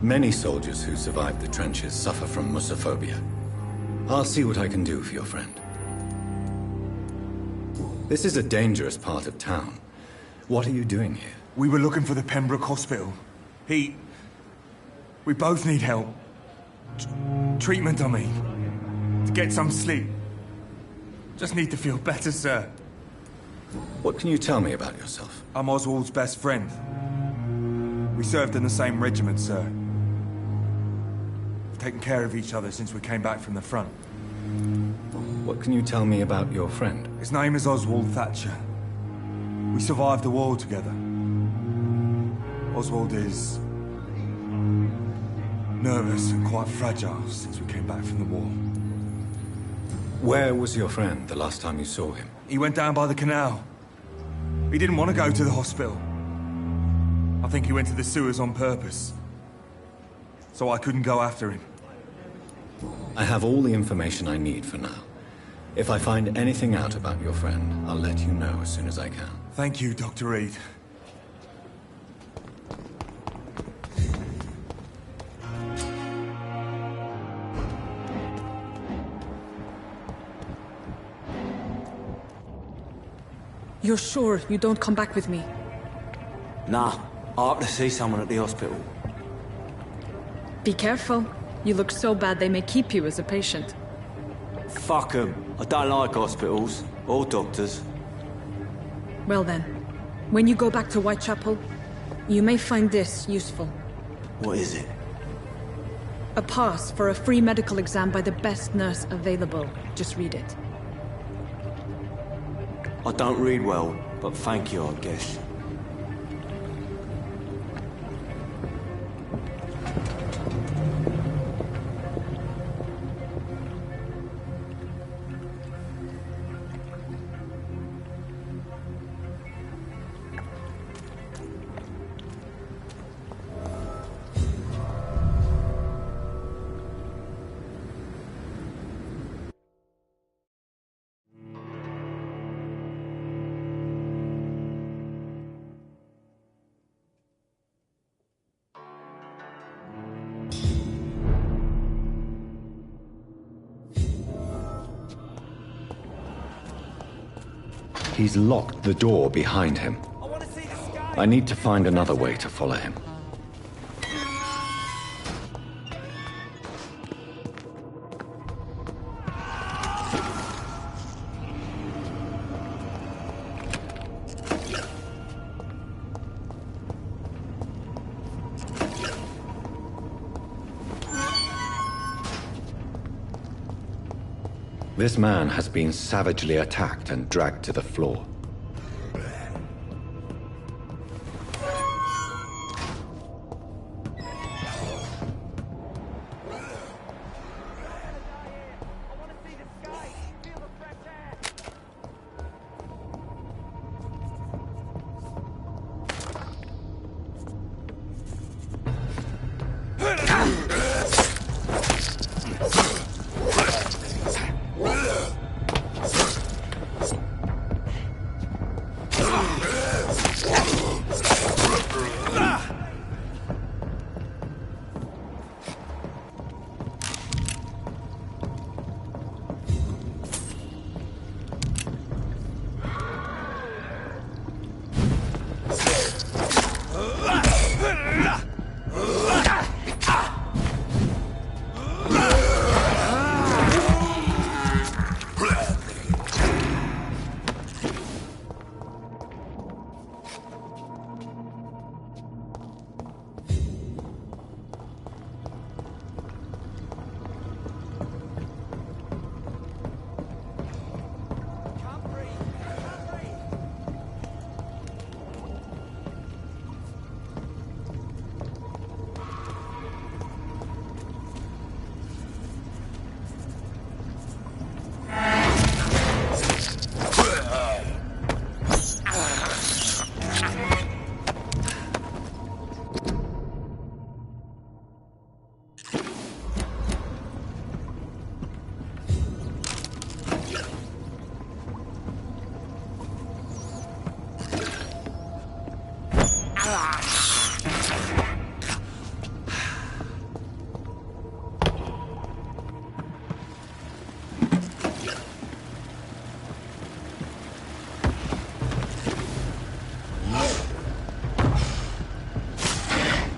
Many soldiers who survived the trenches suffer from musophobia. I'll see what I can do for your friend. This is a dangerous part of town. What are you doing here? We were looking for the Pembroke Hospital. We both need help. Treatment, I mean. To get some sleep. Just need to feel better, sir. What can you tell me about yourself? I'm Oswald's best friend. We served in the same regiment, sir. We've taken care of each other since we came back from the front. What can you tell me about your friend? His name is Oswald Thatcher. We survived the war together. Oswald is nervous and quite fragile since we came back from the war. Where was your friend the last time you saw him? He went down by the canal. He didn't want to go to the hospital. I think he went to the sewers on purpose. So I couldn't go after him. I have all the information I need for now. If I find anything out about your friend, I'll let you know as soon as I can. Thank you, Dr. Reed. You're sure you don't come back with me? Nah, I have to see someone at the hospital. Be careful. You look so bad they may keep you as a patient. Fuck 'em. I don't like hospitals, or doctors. Well then, when you go back to Whitechapel, you may find this useful. What is it? A pass for a free medical exam by the best nurse available. Just read it. I don't read well, but thank you, I guess. He's locked the door behind him. I need to find another way to follow him. This man has been savagely attacked and dragged to the floor.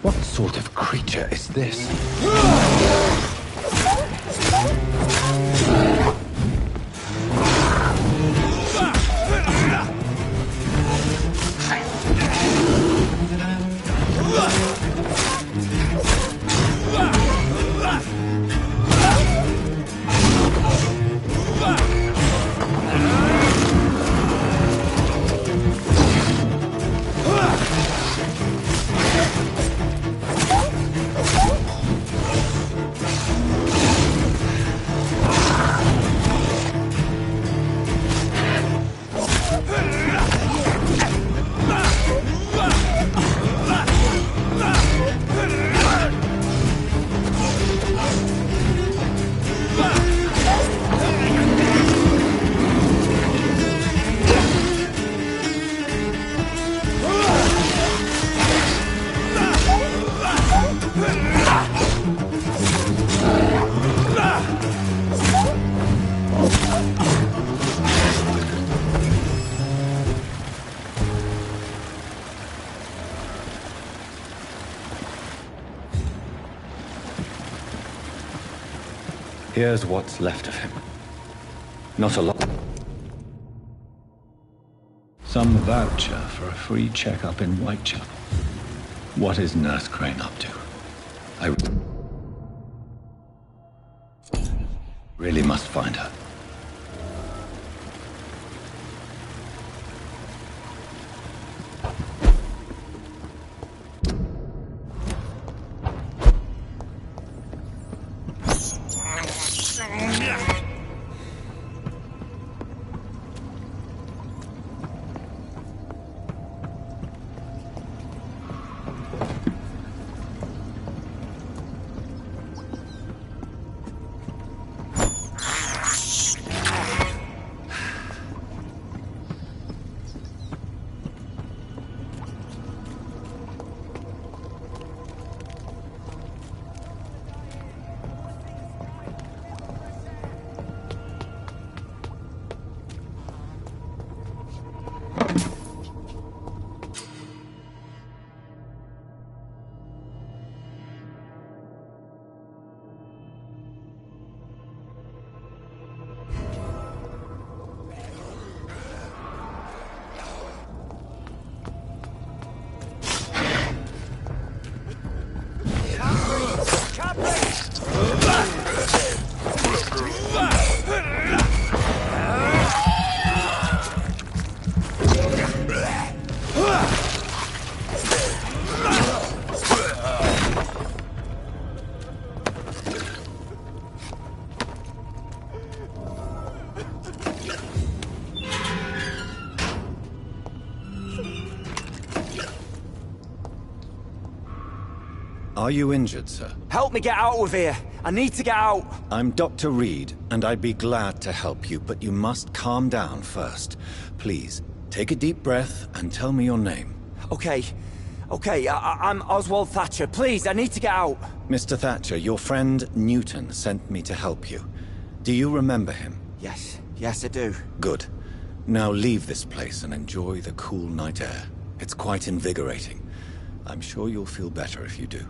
What sort of creature is this? Here's what's left of him. Not a lot. Some voucher for a free checkup in Whitechapel. What is Nurse Crane up to? I really must find her. Are you injured, sir? Help me get out of here. I need to get out. I'm Dr. Reed, and I'd be glad to help you, but you must calm down first. Please, take a deep breath and tell me your name. Okay. I'm Oswald Thatcher. Please, I need to get out. Mr. Thatcher, your friend Newton sent me to help you. Do you remember him? Yes, I do. Good. Now leave this place and enjoy the cool night air. It's quite invigorating. I'm sure you'll feel better if you do.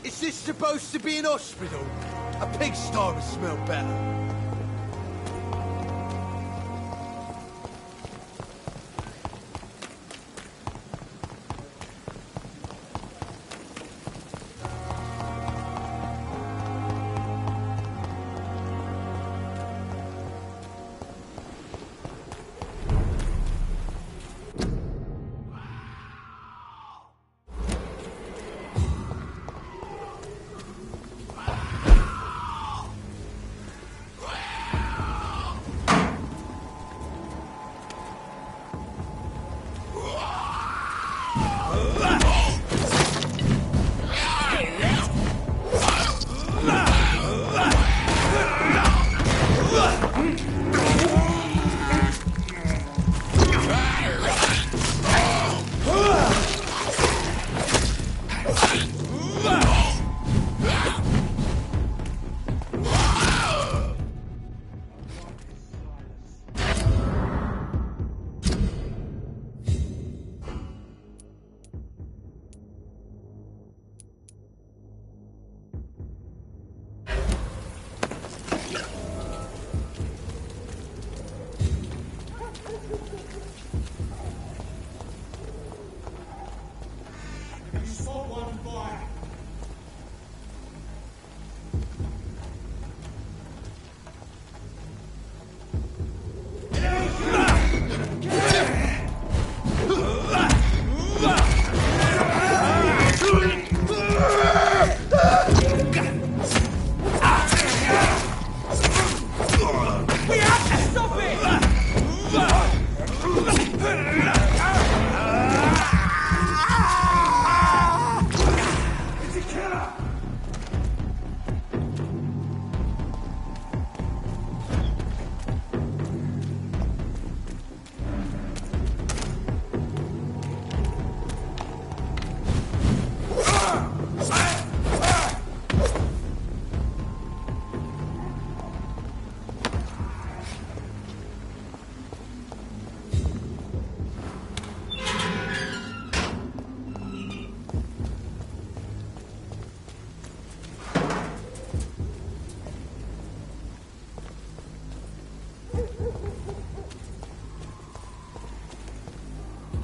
Is this supposed to be an hospital? A pigsty would smell better.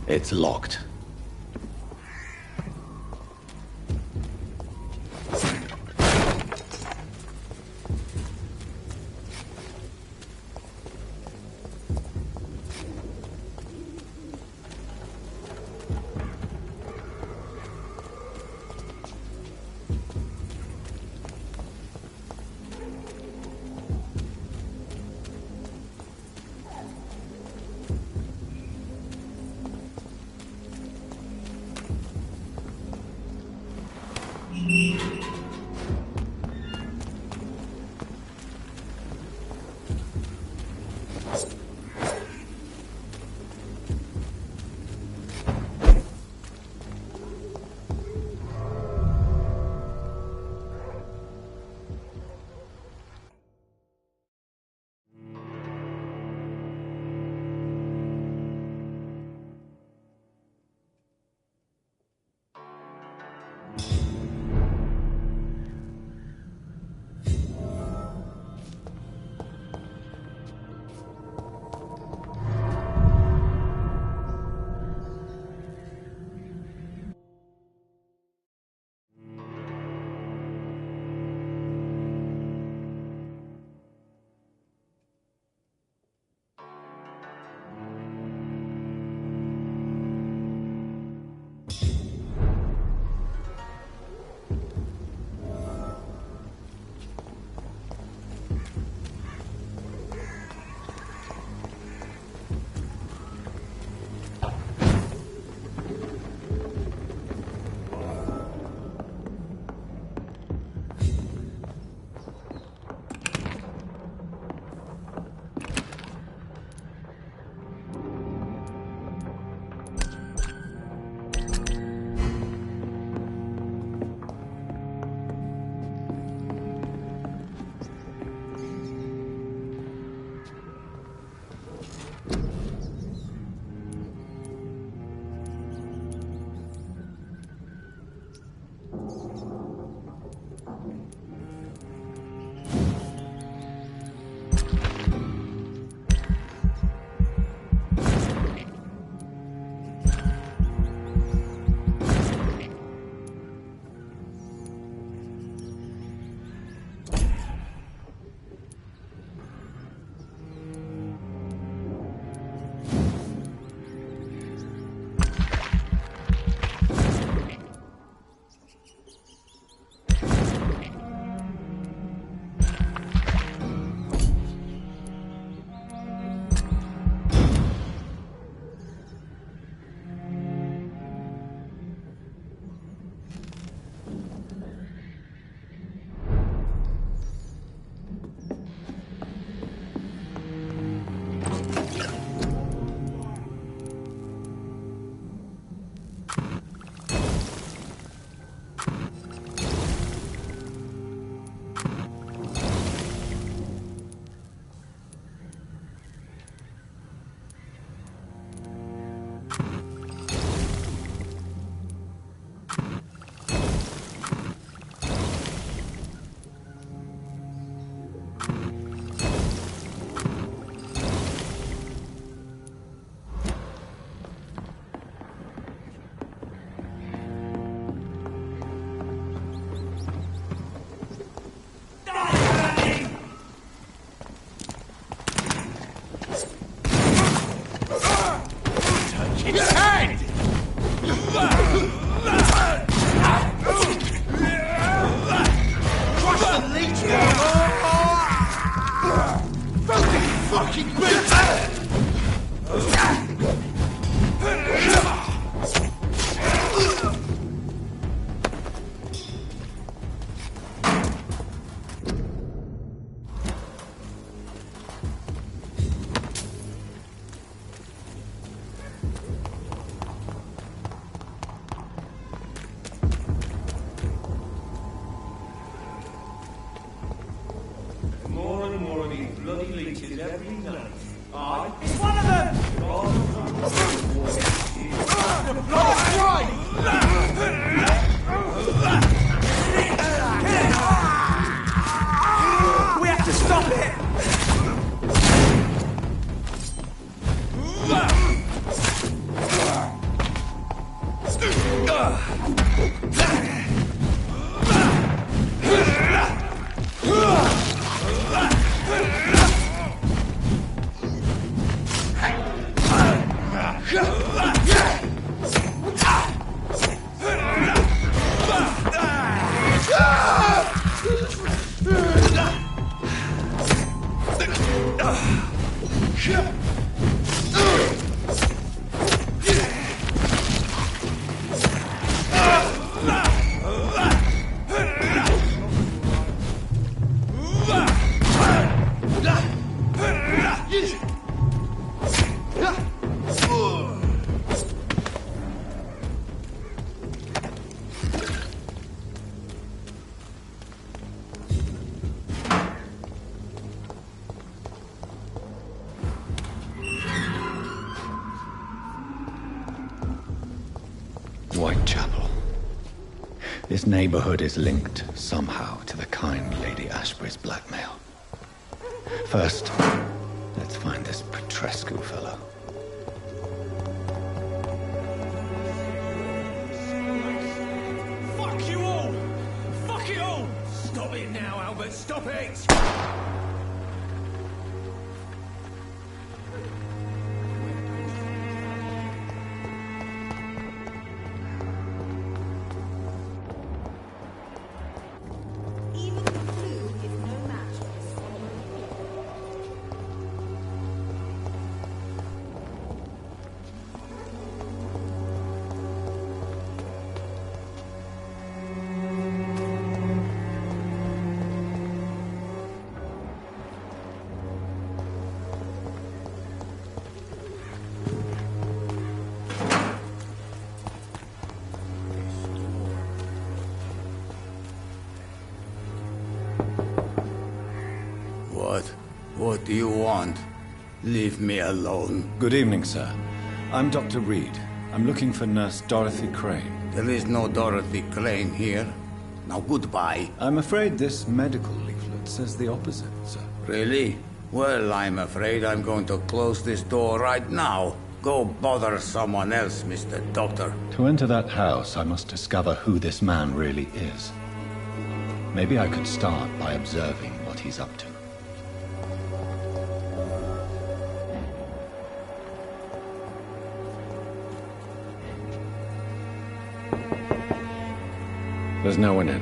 It's locked. This neighborhood is linked somehow to the kind Lady Ashbury's blackmail. First, let's find this Petrescu fellow. Fuck you all! Fuck it all! Stop it now, Albert, stop it! What do you want? Leave me alone. Good evening, sir. I'm Dr. Reed. I'm looking for Nurse Dorothy Crane. There is no Dorothy Crane here. Now goodbye. I'm afraid this medical leaflet says the opposite, sir. Really? Well, I'm afraid I'm going to close this door right now. Go bother someone else, Mr. Doctor. To enter that house, I must discover who this man really is. Maybe I could start by observing what he's up to. There's no one in.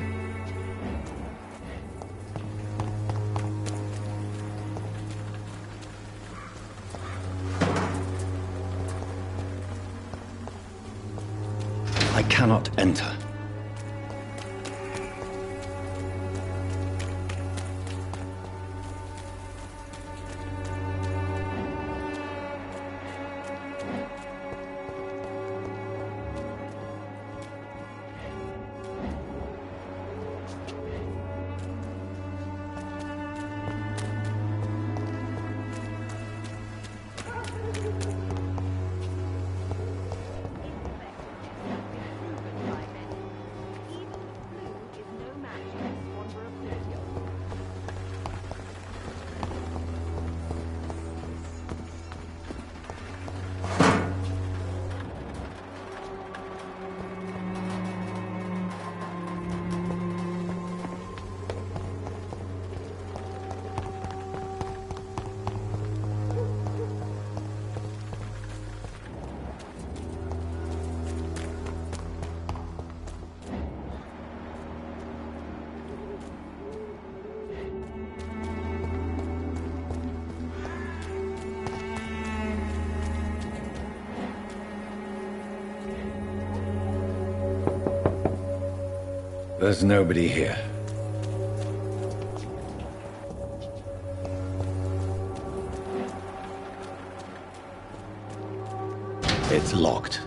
I cannot enter. There's nobody here. It's locked.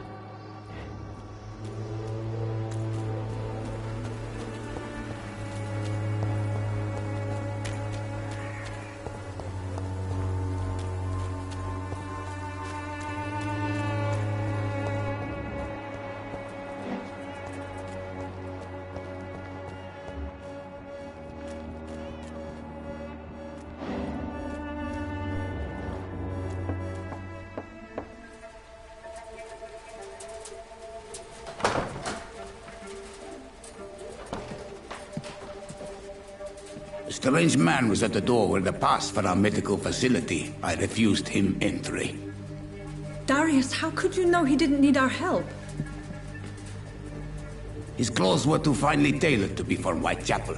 A strange man was at the door with a pass for our medical facility. I refused him entry. Darius, how could you know he didn't need our help? His clothes were too finely tailored to be from Whitechapel.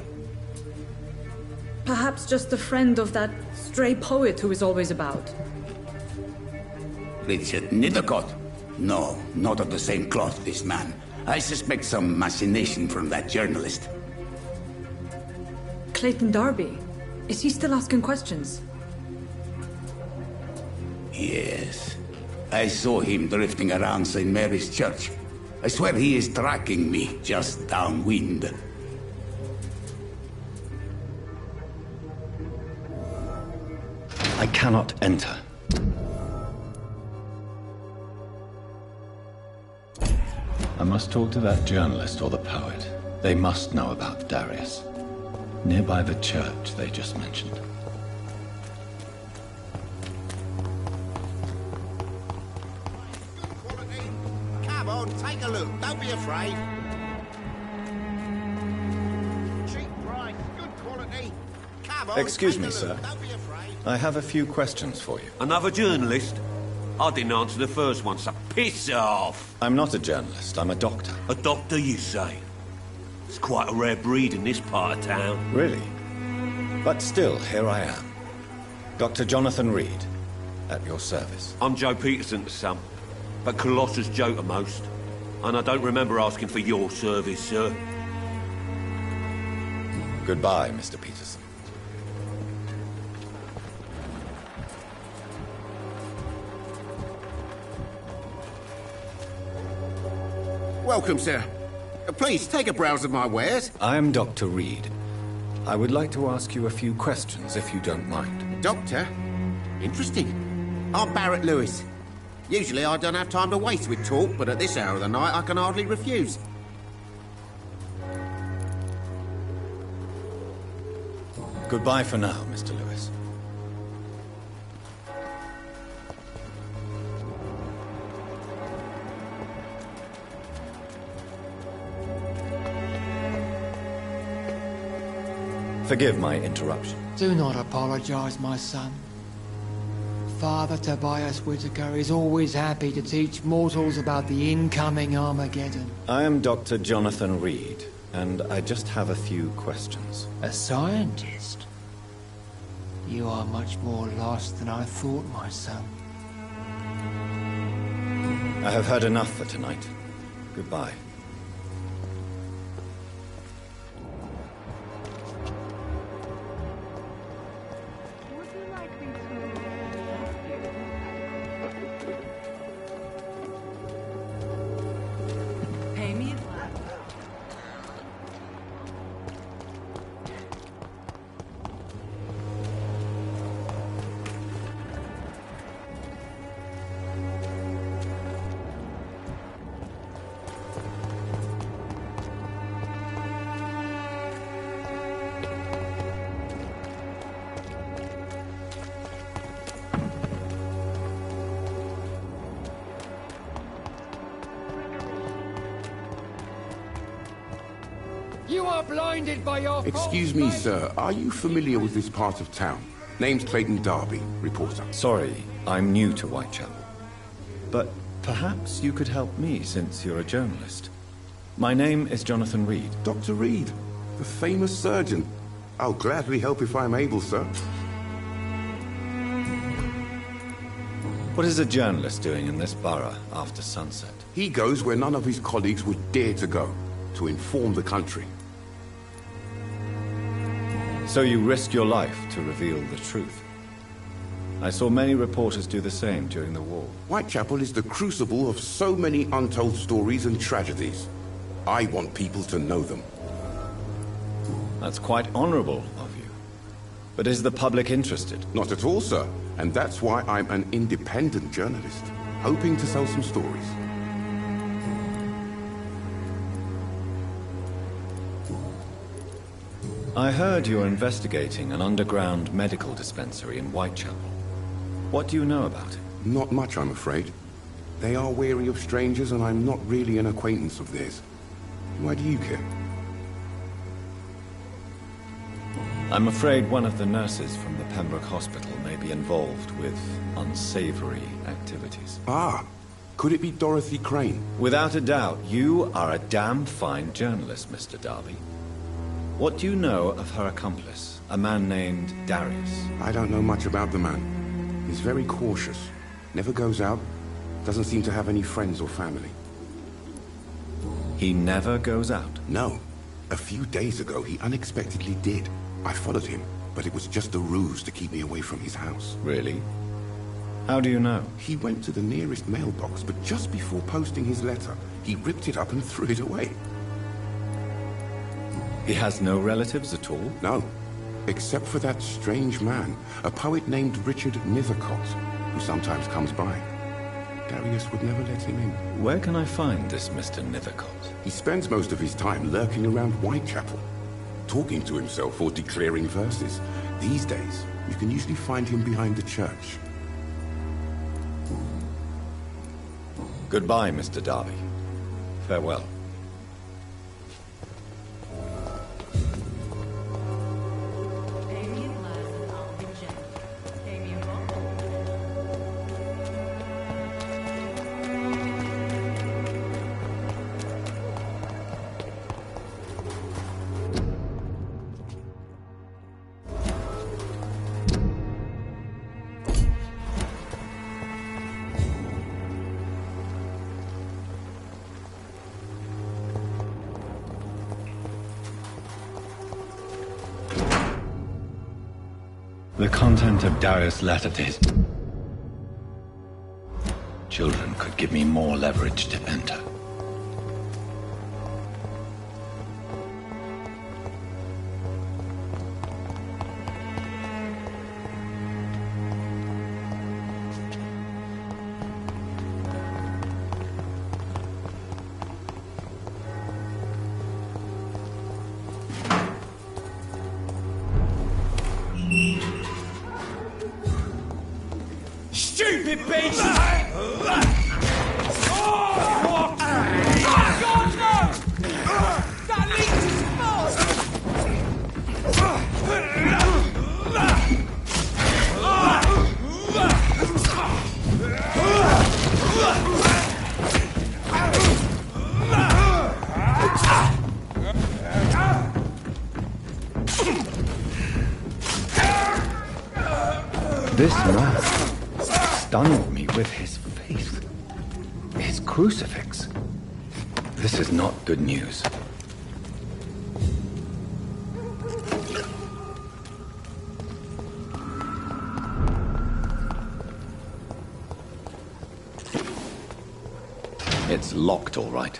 Perhaps just a friend of that stray poet who is always about. Richard Nethercott? No, not of the same cloth, this man. I suspect some machination from that journalist. Clayton Darby. Is he still asking questions? Yes. I saw him drifting around St. Mary's Church. I swear he is tracking me just downwind. I cannot enter. I must talk to that journalist or the poet. They must know about Darius. Nearby the church they just mentioned. Come on, take a look. Don't be afraid. Cheap price, good quality. Come on, Excuse take me, a look. sir. Don't be afraid. I have a few questions for you. Another journalist? I didn't answer the first one, so piss off. I'm not a journalist, I'm a doctor. A doctor, you say? It's quite a rare breed in this part of town. Really? But still, here I am. Dr. Jonathan Reed, at your service. I'm Joe Peterson's son, but Colossus Joe to most. And I don't remember asking for your service, sir. Goodbye, Mr. Peterson. Welcome, sir. Please, take a browse of my wares. I am Dr. Reed. I would like to ask you a few questions, if you don't mind. Doctor? Interesting. I'm Barrett Lewis. Usually I don't have time to waste with talk, but at this hour of the night I can hardly refuse. Goodbye for now, Mr. Lewis. Forgive my interruption. Do not apologize, my son. Father Tobias Whitaker is always happy to teach mortals about the incoming Armageddon. I am Dr. Jonathan Reed, and I just have a few questions. A scientist? You are much more lost than I thought, my son. I have heard enough for tonight. Goodbye. You are blinded by your Excuse me, sir. Are you familiar with this part of town? Name's Clayton Darby, reporter. Sorry, I'm new to Whitechapel. But perhaps you could help me, since you're a journalist. My name is Jonathan Reed. Dr. Reed, the famous surgeon. I'll gladly help if I'm able, sir. What is a journalist doing in this borough after sunset? He goes where none of his colleagues would dare to go, to inform the country. So you risk your life to reveal the truth. I saw many reporters do the same during the war. Whitechapel is the crucible of so many untold stories and tragedies. I want people to know them. That's quite honorable of you. But is the public interested? Not at all, sir. And that's why I'm an independent journalist, hoping to sell some stories. I heard you're investigating an underground medical dispensary in Whitechapel. What do you know about it? Not much, I'm afraid. They are wary of strangers, and I'm not really an acquaintance of theirs. Why do you care? I'm afraid one of the nurses from the Pembroke Hospital may be involved with unsavory activities. Ah, could it be Dorothy Crane? Without a doubt, you are a damn fine journalist, Mr. Darby. What do you know of her accomplice, a man named Darius? I don't know much about the man. He's very cautious. Never goes out. Doesn't seem to have any friends or family. He never goes out? No. A few days ago, he unexpectedly did. I followed him, but it was just a ruse to keep me away from his house. Really? How do you know? He went to the nearest mailbox, but just before posting his letter, he ripped it up and threw it away. He has no relatives at all? No. Except for that strange man, a poet named Richard Nethercott, who sometimes comes by. Darius would never let him in. Where can I find this Mr. Nivicott? He spends most of his time lurking around Whitechapel, talking to himself or declaring verses. These days, you can usually find him behind the church. Goodbye, Mr. Darby. Farewell. The content of Darius' letter to his children could give me more leverage to enter. Stupid beast! That leads us This man stunned me with his faith. His crucifix. This is not good news. It's locked, all right.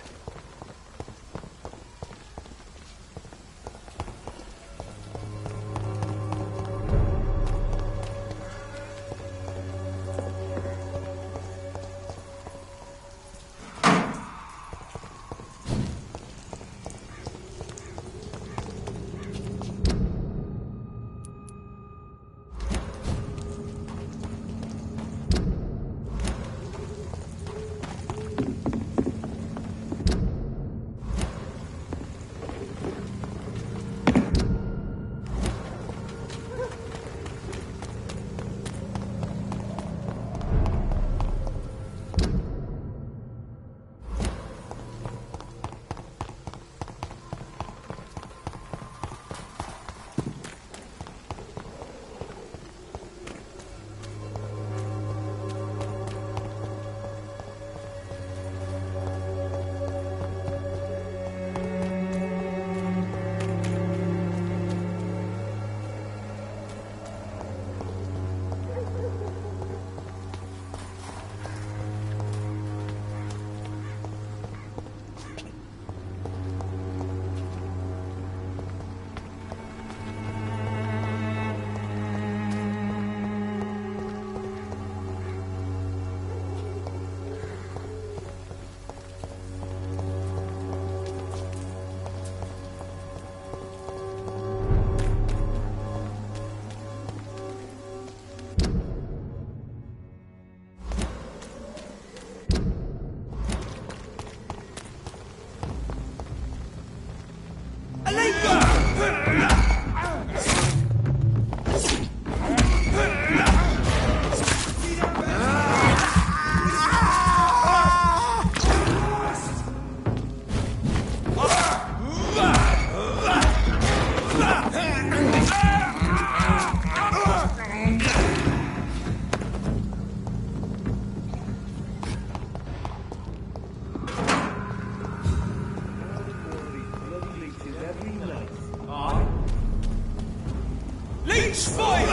Leech fight!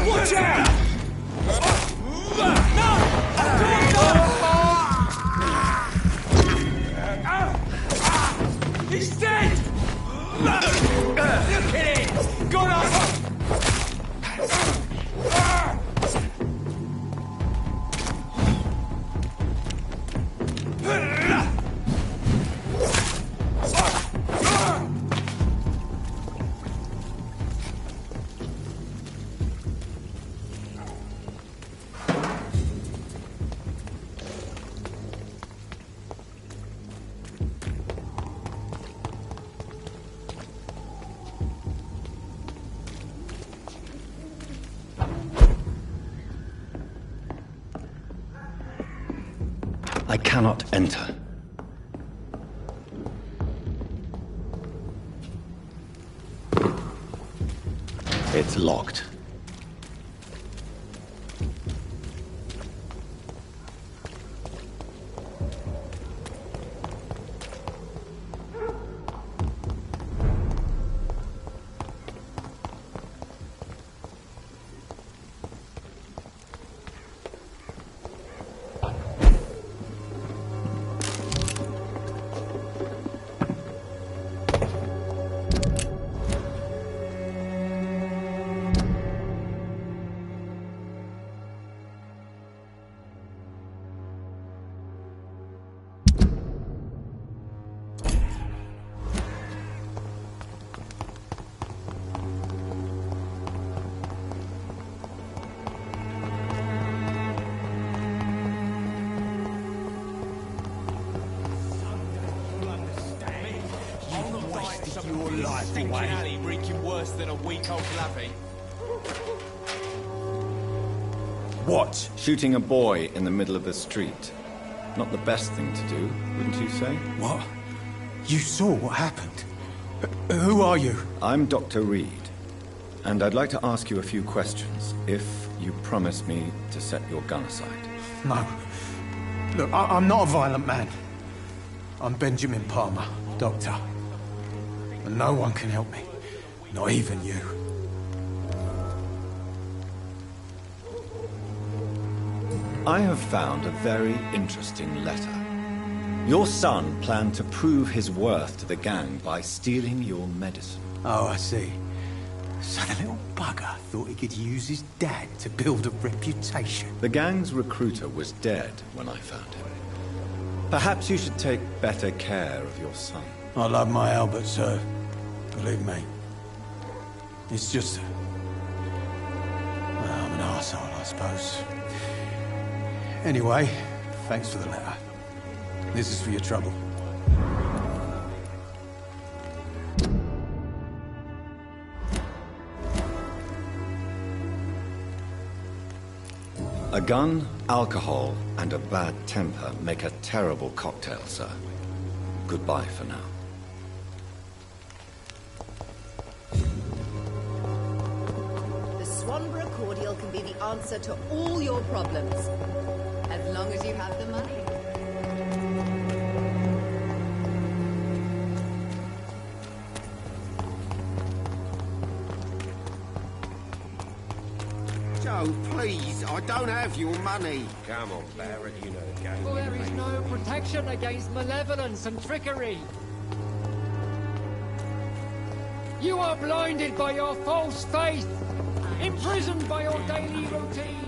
Watch out! No! He's dead! Look at it! Got up! I cannot enter. It's locked. Your life away. Alley reeking worse than a week-old lavvy. What? Shooting a boy in the middle of the street. Not the best thing to do, wouldn't you say? What? You saw what happened? Who are you? I'm Dr. Reed, and I'd like to ask you a few questions, if you promise me to set your gun aside. No. Look, I'm not a violent man. I'm Benjamin Palmer, doctor. And no one can help me. Not even you. I have found a very interesting letter. Your son planned to prove his worth to the gang by stealing your medicine. Oh, I see. So the little bugger thought he could use his dad to build a reputation. The gang's recruiter was dead when I found him. Perhaps you should take better care of your son. I love my Albert, sir. Believe me. It's just... well, I'm an arsehole, I suppose. Anyway, thanks for the letter. This is for your trouble. A gun, alcohol, and a bad temper make a terrible cocktail, sir. Goodbye for now. The Swanborough cordial can be the answer to all your problems. As long as you have the money. Joe, please, I don't have your money. Come on, Barrett, you know the game. Well, there is no protection against malevolence and trickery. You are blinded by your false faith, imprisoned by your daily routine.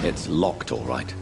It's locked, all right.